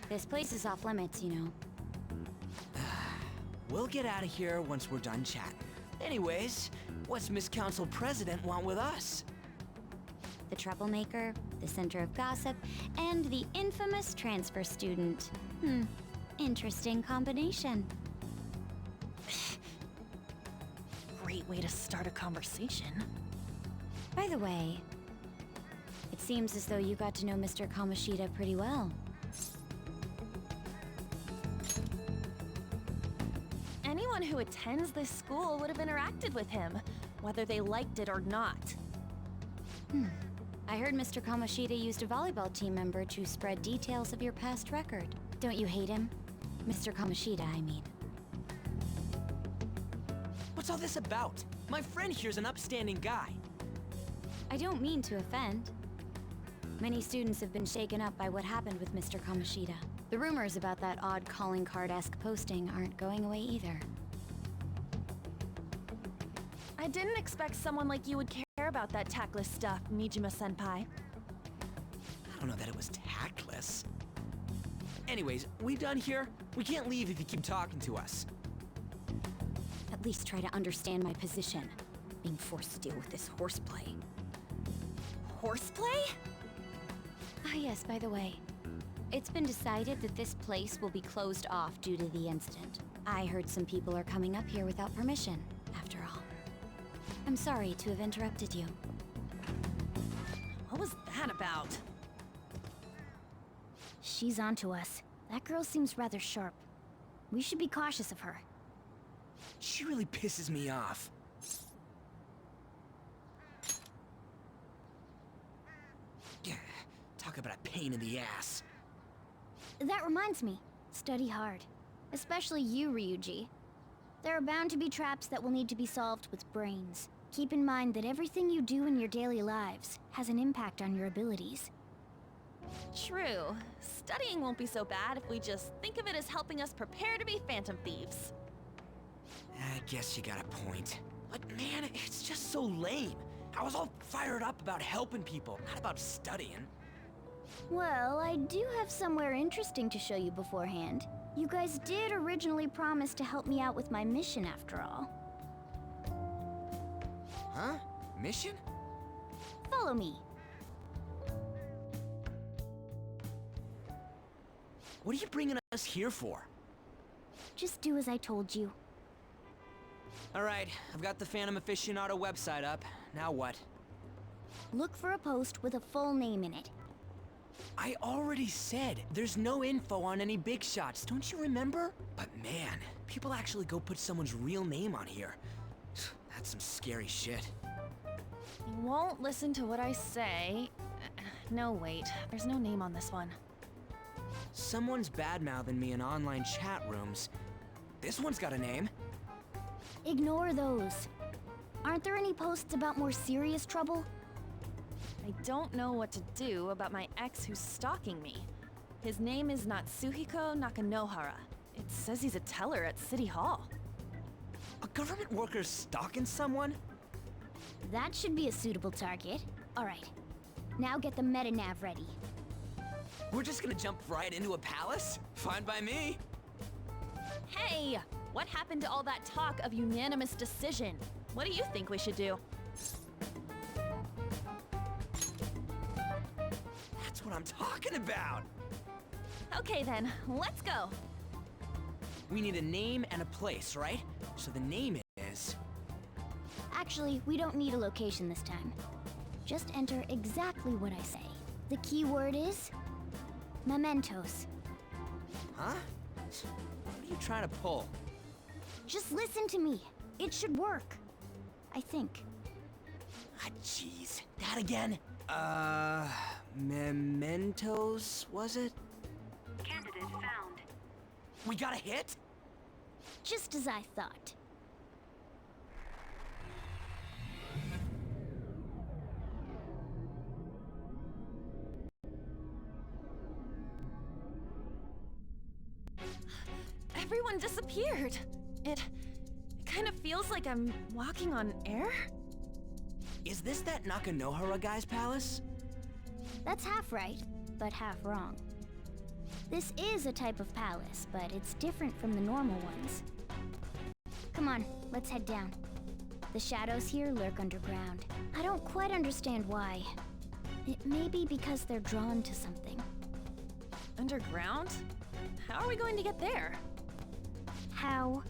This place is off limits, you know. We'll get out of here once we're done chatting. Anyways, what's Miss Council President want with us? The troublemaker, the center of gossip, and the infamous transfer student. Interesting combination. Great way to start a conversation. By the way, it seems as though you got to know Mr. Kamoshida pretty well. Anyone who attends this school would have interacted with him, whether they liked it or not. I heard Mr. Kamoshida used a volleyball team member to spread details of your past record. Don't you hate him? Mr. Kamoshida, I mean. What's all this about? My friend here's an upstanding guy. I don't mean to offend. Many students have been shaken up by what happened with Mr. Kamoshida. The rumors about that odd calling card-esque posting aren't going away either. I didn't expect someone like you would care about that tactless stuff, Nijima-senpai. I don't know that it was tactless. Anyways, we done here? We can't leave if you keep talking to us. At least try to understand my position. Being forced to deal with this horseplay. Horseplay? Ah yes, by the way. It's been decided that this place will be closed off due to the incident. I heard some people are coming up here without permission, after all. I'm sorry to have interrupted you. What was that about? She's onto us. That girl seems rather sharp. We should be cautious of her. She really pisses me off. Yeah, talk about a pain in the ass. That reminds me. Study hard. Especially you, Ryuji. There are bound to be traps that will need to be solved with brains. Keep in mind that everything you do in your daily lives has an impact on your abilities. True. Studying won't be so bad if we just think of it as helping us prepare to be phantom thieves. I guess you got a point. But man, it's just so lame. I was all fired up about helping people, not about studying. Well, I do have somewhere interesting to show you beforehand. You guys did originally promise to help me out with my mission after all. Huh? Mission? Follow me. What are you bringing us here for? Just do as I told you. Alright, I've got the Phantom Aficionado website up. Now what? Look for a post with a full name in it. I already said there's no info on any big shots, don't you remember? But man, people actually go put someone's real name on here. That's some scary shit. You won't listen to what I say. No, wait. There's no name on this one. Someone's bad-mouthing me in online chat rooms. This one's got a name. Ignore those. Aren't there any posts about more serious trouble? I don't know what to do about my ex who's stalking me. His name is Natsuhiko Nakanohara. It says he's a teller at City Hall. A government worker stalking someone? That should be a suitable target. Alright. Now get the meta-nav ready. We're just gonna jump right into a palace? Fine by me. Hey! What happened to all that talk of unanimous decision? What do you think we should do? That's what I'm talking about! Okay then, let's go! We need a name and a place, right? So the name is... Actually, we don't need a location this time. Just enter exactly what I say. The keyword is... mementos. Huh? What are you trying to pull? Just listen to me. It should work. I think. Ah, jeez. That again? Mementos, was it? Candidate found. We got a hit? Just as I thought. everyone disappeared. It kind of feels like I'm walking on air. Is this that Nakanohara guy's palace? That's half right, but half wrong. This is a type of palace, but it's different from the normal ones. Come on, let's head down. The shadows here lurk underground. I don't quite understand why. It may be because they're drawn to something. Underground? How are we going to get there? How?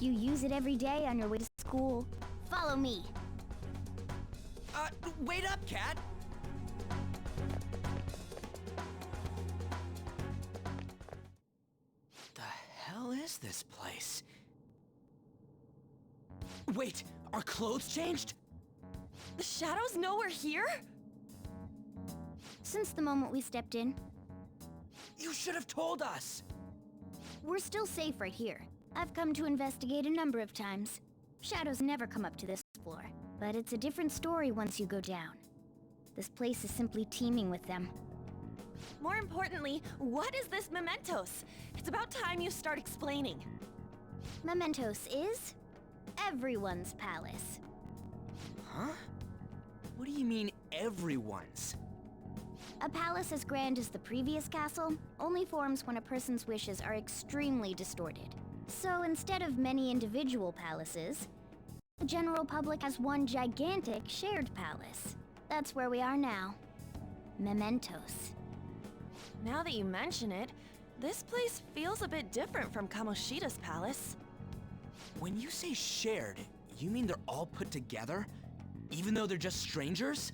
You use it every day on your way to school. Follow me. Wait up, Cat! The hell is this place? Wait, our clothes changed? The shadows know we're here? Since the moment we stepped in. You should have told us! We're still safe right here. I've come to investigate a number of times. Shadows never come up to this floor, but it's a different story once you go down. This place is simply teeming with them. More importantly, what is this Mementos? It's about time you start explaining. Mementos is everyone's palace. Huh? What do you mean, everyone's? A palace as grand as the previous castle only forms when a person's wishes are extremely distorted. So instead of many individual palaces, the general public has one gigantic shared palace. That's where we are now. Mementos. Now that you mention it, this place feels a bit different from Kamoshida's palace. When you say shared, you mean they're all put together? Even though they're just strangers?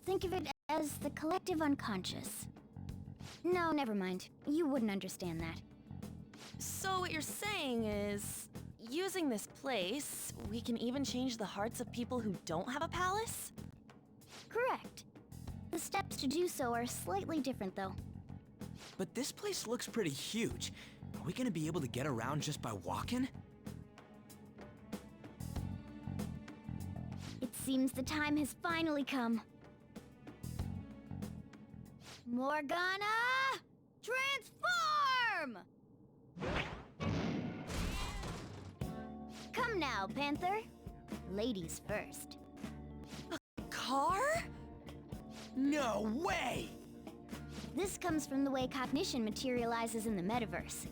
Think of it as the collective unconscious. No, never mind. You wouldn't understand that. So what you're saying is, using this place, we can even change the hearts of people who don't have a palace? Correct. The steps to do so are slightly different, though. But this place looks pretty huge. Are we gonna be able to get around just by walking? It seems the time has finally come. Morgana! Transform! Come now, Panther. Ladies first. A car? No way! This comes from the way cognition materializes in the metaverse.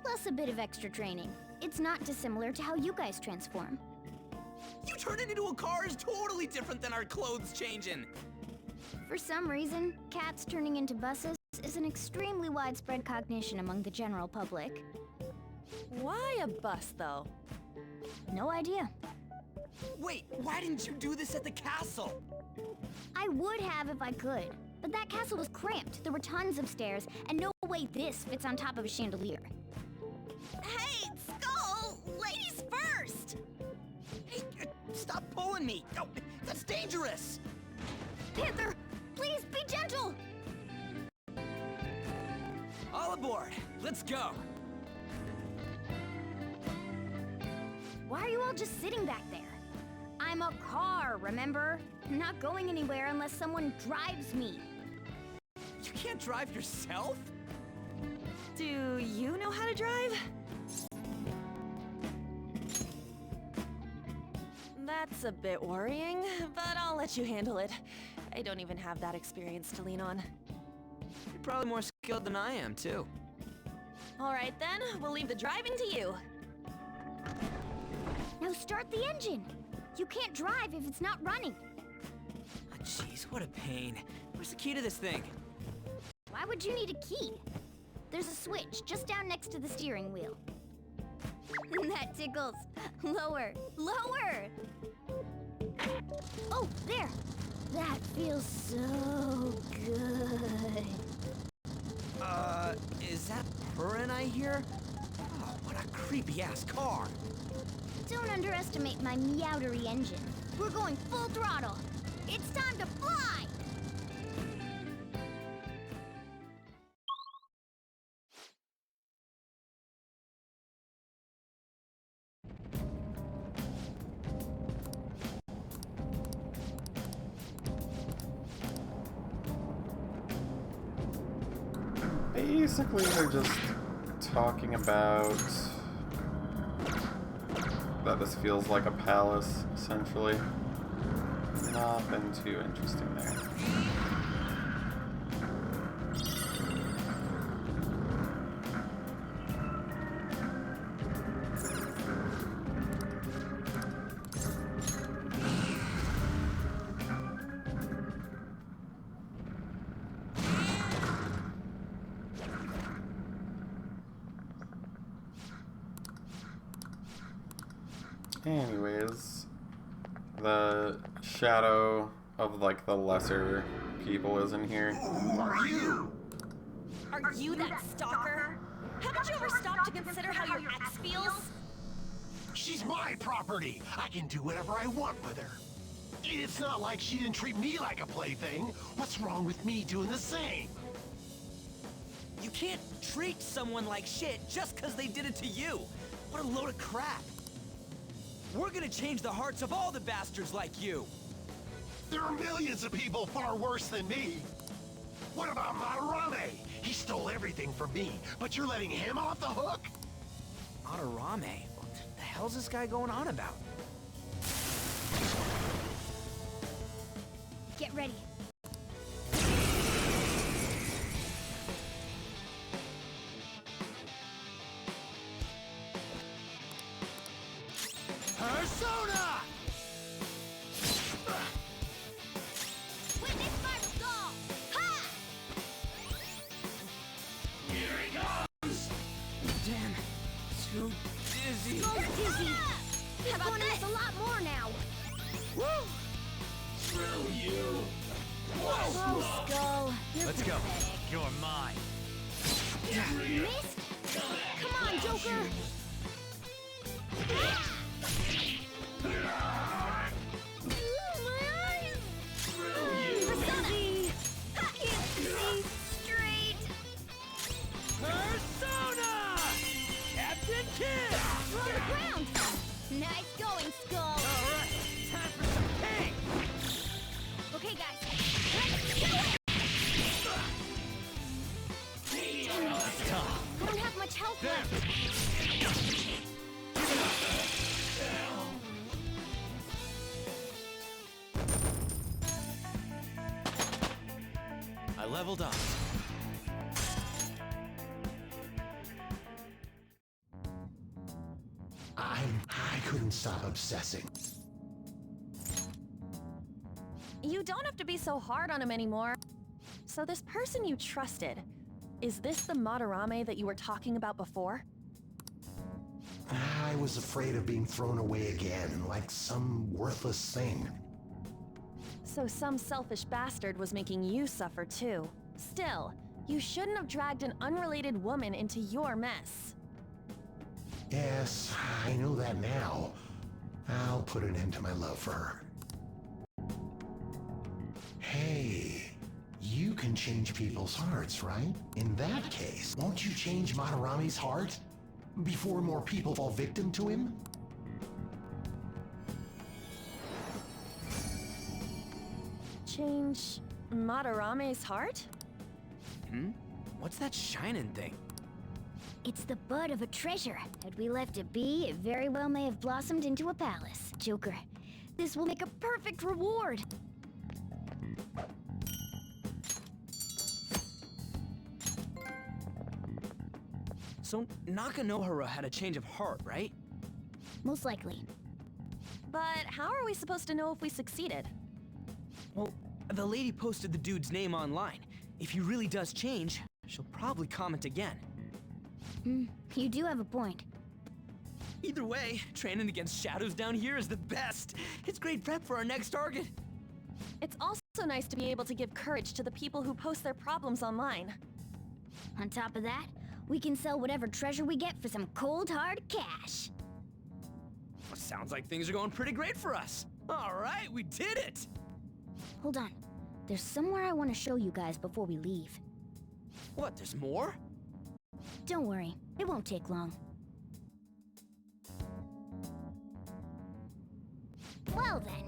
Plus a bit of extra training. It's not dissimilar to how you guys transform. You turning into a car is totally different than our clothes changing! For some reason, cats turning into buses is an extremely widespread cognition among the general public. Why a bus, though? No idea. Wait, why didn't you do this at the castle? I would have if I could, but that castle was cramped. There were tons of stairs, and no way this fits on top of a chandelier. Hey, Skull! Ladies first! Hey, stop pulling me! No, that's dangerous! Panther, please be gentle! All aboard! Let's go! Why are you all just sitting back there? I'm a car, remember? I'm not going anywhere unless someone drives me. You can't drive yourself? Do you know how to drive? That's a bit worrying, but I'll let you handle it. I don't even have that experience to lean on. You're probably more skilled than I am, too. All right then, we'll leave the driving to you. Now start the engine. You can't drive if it's not running. Oh, jeez, what a pain. Where's the key to this thing? Why would you need a key? There's a switch just down next to the steering wheel. That tickles. Lower, lower! Oh, there! That feels so good. Is that purring I hear? Oh, what a creepy-ass car! Don't underestimate my meowdery engine. We're going full throttle. It's time to fly! Basically, they're just talking about that this feels like a palace, essentially. Nothing too interesting there. Anyways, the shadow of like the lesser people is in here. Who are you? Are you that stalker? Haven't you ever stopped to consider how your ex feels? She's my property. I can do whatever I want with her. It's not like she didn't treat me like a plaything. What's wrong with me doing the same? You can't treat someone like shit just because they did it to you. What a load of crap. We're gonna change the hearts of all the bastards like you. There are millions of people far worse than me. What about Madarame? He stole everything from me, but you're letting him off the hook? Madarame? What the hell's this guy going on about? Get ready. Persona! Witness my resolve! Ha! Here he comes! Damn, too dizzy. Skull's dizzy! He's going to miss a lot more now! Woo! Screw you! Oh, Skull. You're Let's go. pathetic. You're mine. You missed? Come on, Joker! My eyes! Persona! I can't see straight! Persona! Captain Kidd! We're on the ground! Nice going, Skull! Alright, time for some pain! Okay, guys. Let's kill it! I don't have much health left. I leveled up. I couldn't stop obsessing. You don't have to be so hard on him anymore. So this person you trusted, is this the Madarame that you were talking about before? I was afraid of being thrown away again, like some worthless thing. So some selfish bastard was making you suffer too. Still, you shouldn't have dragged an unrelated woman into your mess. Yes, I know that now. I'll put an end to my love for her. Hey, you can change people's hearts, right? In that case, won't you change Madarame's heart? Before more people fall victim to him? Change Madarame's heart? What's that shining thing? It's the bud of a treasure. Had we left it be, it very well may have blossomed into a palace. Joker, this will make a perfect reward. So Nakanohara had a change of heart, right? Most likely. But how are we supposed to know if we succeeded? Well, the lady posted the dude's name online. If he really does change, she'll probably comment again. You do have a point. Either way, training against shadows down here is the best. It's great prep for our next target. It's also nice to be able to give courage to the people who post their problems online. On top of that, we can sell whatever treasure we get for some cold hard cash. Well, sounds like things are going pretty great for us. All right, we did it. Hold on. There's somewhere I want to show you guys before we leave. What, there's more? Don't worry, it won't take long. Well then.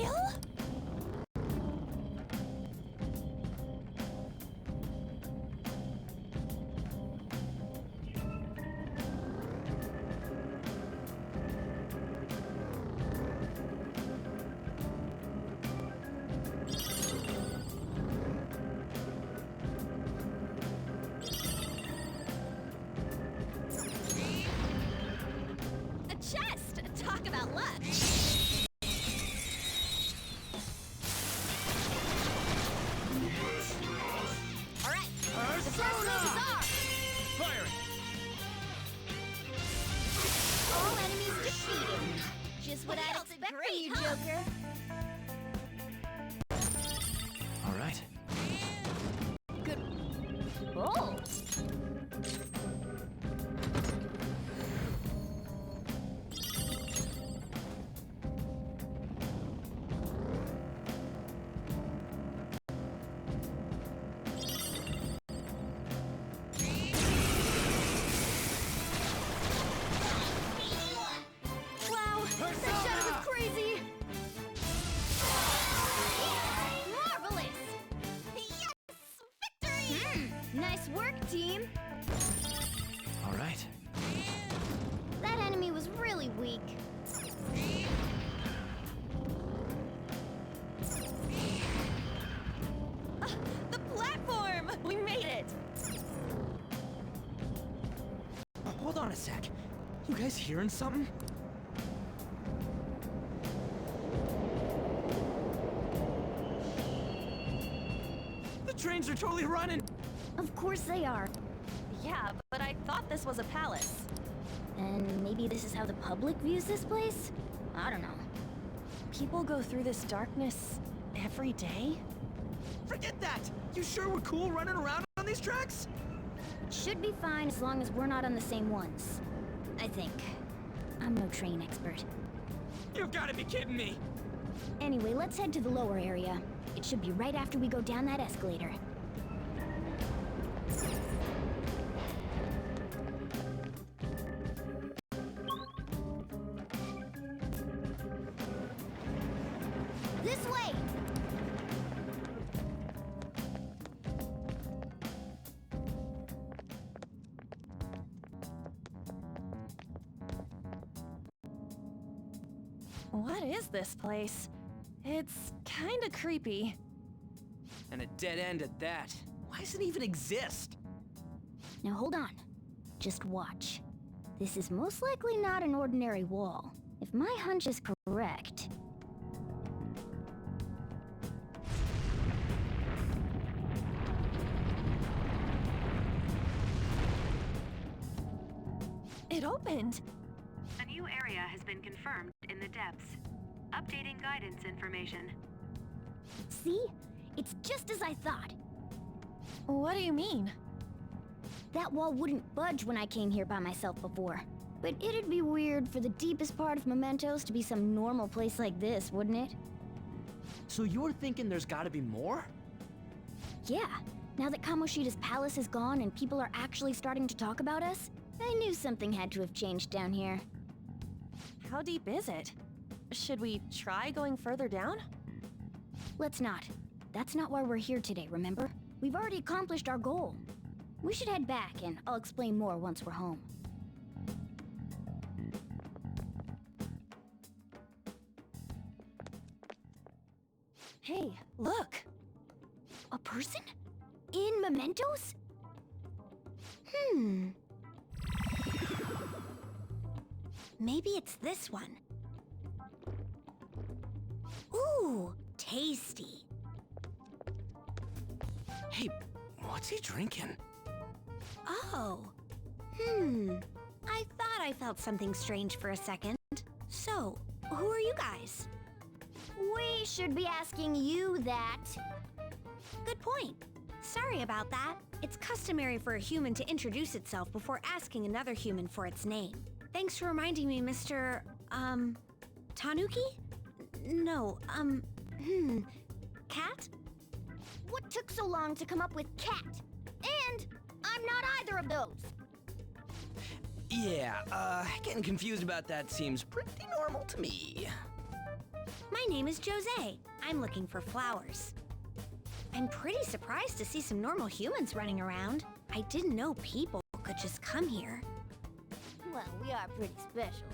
real? A chest! Talk about luck! Alright, the first moves are... Firing! All enemies defeated. Just what I'd expect from you, Joker. All right. Good. Oh! Wow, that shadow was crazy! Marvelous! Yes! Victory! Nice work, team! All right. That enemy was really weak. The platform! We made it! Hold on a sec. You guys hearing something? The trains are totally running! Of course they are. Yeah, but I thought this was a palace. And maybe this is how the public views this place? I don't know. People go through this darkness every day? Forget that! You sure we're cool running around on these tracks? Should be fine as long as we're not on the same ones. I think. I'm no train expert. You've got to be kidding me! Anyway, let's head to the lower area. It should be right after we go down that escalator. This way! What is this place? It's kinda creepy. And a dead end at that. Why does it even exist? Now hold on. Just watch. This is most likely not an ordinary wall. If my hunch is correct... It opened! A new area has been confirmed in the depths. Updating guidance information. See? It's just as I thought. What do you mean? That wall wouldn't budge when I came here by myself before. But it'd be weird for the deepest part of Mementos to be some normal place like this, wouldn't it? So you're thinking there's gotta be more? Yeah. Now that Kamoshida's palace is gone and people are actually starting to talk about us, I knew something had to have changed down here. How deep is it? Should we try going further down? Let's not. That's not why we're here today, remember? We've already accomplished our goal. We should head back, and I'll explain more once we're home. Hey, look! A person? In Mementos? Maybe it's this one. Ooh, tasty. Hey, what's he drinking? Oh. I thought I felt something strange for a second. So, who are you guys? We should be asking you that. Good point. Sorry about that. It's customary for a human to introduce itself before asking another human for its name. Thanks for reminding me, Mr. Tanuki? No, Cat? What took so long to come up with cat? And I'm not either of those. Yeah, getting confused about that seems pretty normal to me. My name is Jose. I'm looking for flowers. I'm pretty surprised to see some normal humans running around. I didn't know people could just come here. Well, we are pretty special.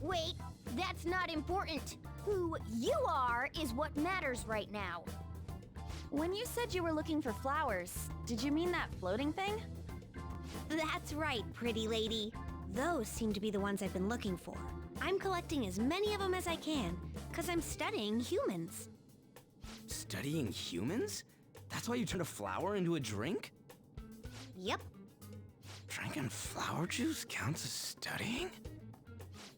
Wait, that's not important. Who you are is what matters right now. When you said you were looking for flowers, did you mean that floating thing? That's right, pretty lady. Those seem to be the ones I've been looking for. I'm collecting as many of them as I can, because I'm studying humans. Studying humans? That's why you turned a flower into a drink? Yep. Drinking flower juice counts as studying?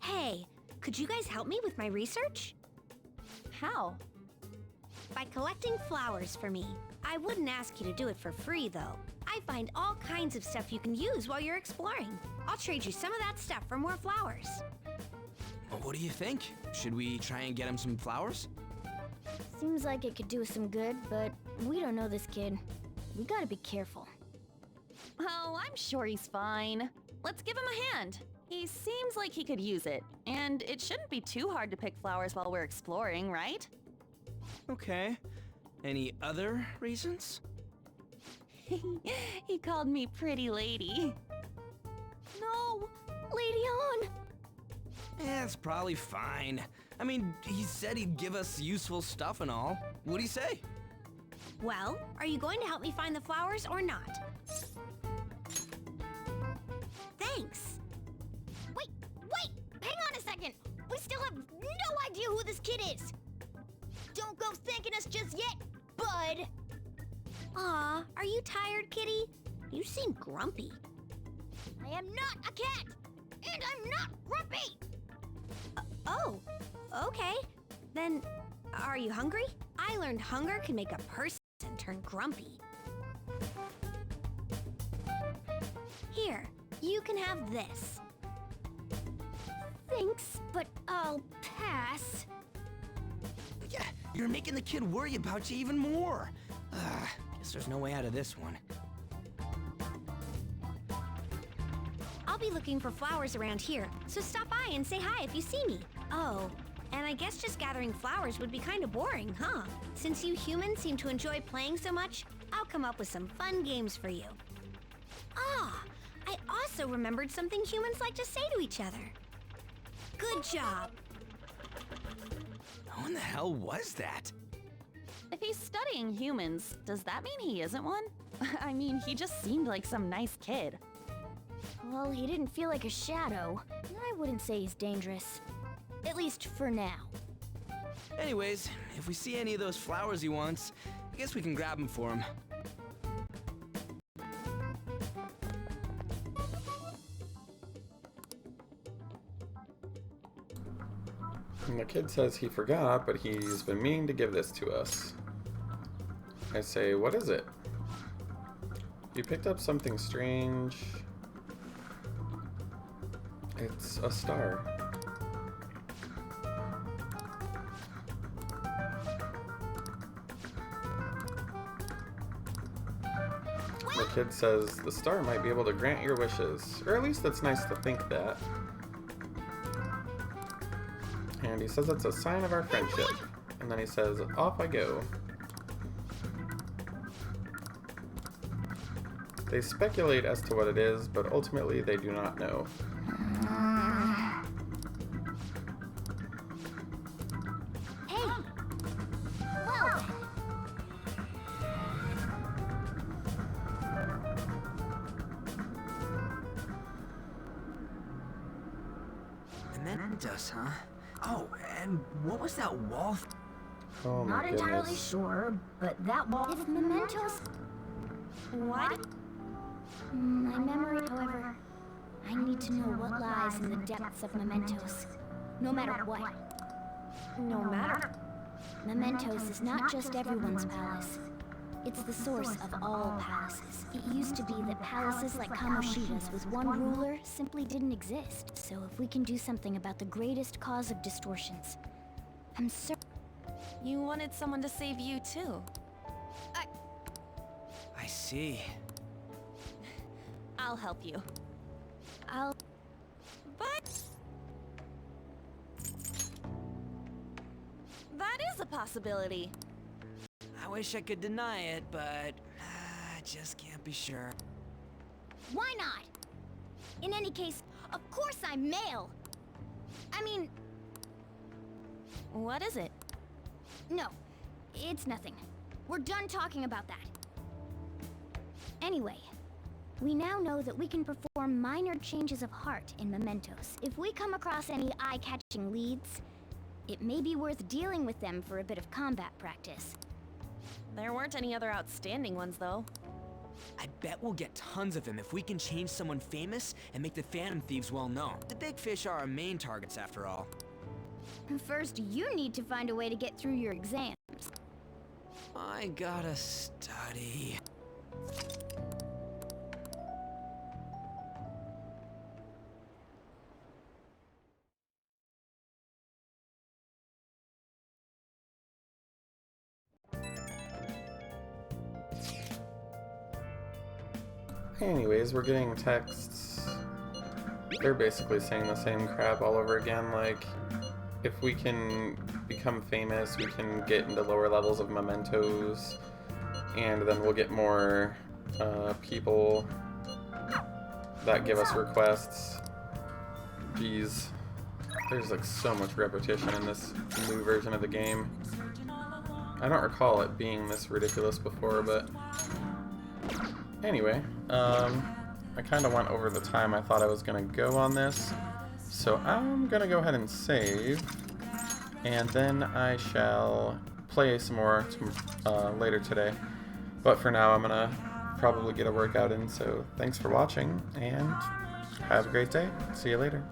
Hey, could you guys help me with my research? How? By collecting flowers for me. I wouldn't ask you to do it for free, though. I find all kinds of stuff you can use while you're exploring. I'll trade you some of that stuff for more flowers. Well, what do you think? Should we try and get him some flowers? Seems like it could do us some good, but we don't know this kid. We gotta be careful. Oh, I'm sure he's fine. Let's give him a hand. He seems like he could use it, and it shouldn't be too hard to pick flowers while we're exploring, right? Okay. Any other reasons? He called me pretty lady. No! Lady on! Yeah, it's probably fine. I mean, he said he'd give us useful stuff and all. What'd he say? Well, are you going to help me find the flowers or not? Thanks. Wait! Hang on a second! We still have no idea who this kid is! Don't go thanking us just yet, bud! Aw, are you tired, kitty? You seem grumpy. I am not a cat! And I'm not grumpy! Oh, okay. Then, are you hungry? I learned hunger can make a person turn grumpy. Here, you can have this. Thanks, but I'll pass. Yeah, you're making the kid worry about you even more. Guess there's no way out of this one. I'll be looking for flowers around here, so stop by and say hi if you see me. Oh, and I guess just gathering flowers would be kind of boring, huh? Since you humans seem to enjoy playing so much, I'll come up with some fun games for you. Ah, I also remembered something humans like to say to each other. Good job. Who in the hell was that? If he's studying humans, does that mean he isn't one? I mean, he just seemed like some nice kid. Well, he didn't feel like a shadow. I wouldn't say he's dangerous. At least for now. Anyways, if we see any of those flowers he wants, I guess we can grab them for him. And the kid says he forgot, but he's been meaning to give this to us. I say, what is it? You picked up something strange. It's a star. The kid says the star might be able to grant your wishes, or at least it's nice to think that. And he says it's a sign of our friendship. And then he says, off I go. They speculate as to what it is, but ultimately they do not know. Hey! Well... Mementos, huh? Oh, and what was that wall? Oh my Not entirely goodness. sure, but that wall... If mementos... What? My memory, however... I need to know what lies in the depths of mementos. No matter what. No matter? Mementos is not just everyone's palace. It's the source of all palaces. It used to be that palaces like Kamoshida's with one ruler simply didn't exist. So if we can do something about the greatest cause of distortions, I'm certain... You wanted someone to save you, too. I see. I'll help you. But... possibility. I wish I could deny it, but I just can't be sure. Why not? In any case, of course I'm male. I mean... What is it? No, it's nothing. We're done talking about that. Anyway, we now know that we can perform minor changes of heart in mementos. If we come across any eye-catching leads, it may be worth dealing with them for a bit of combat practice. There weren't any other outstanding ones, though. I bet we'll get tons of them if we can change someone famous and make the Phantom Thieves well known. The big fish are our main targets, after all. First, you need to find a way to get through your exams. I gotta study. Anyways, we're getting texts. They're basically saying the same crap all over again, like, if we can become famous, we can get into lower levels of mementos, and then we'll get more people that give us requests. Jeez. There's like so much repetition in this new version of the game. I don't recall it being this ridiculous before, but... Anyway, I kind of went over the time I thought I was going to go on this, so I'm going to go ahead and save, and then I shall play some more later today. But for now, I'm going to probably get a workout in, so thanks for watching, and have a great day. See you later.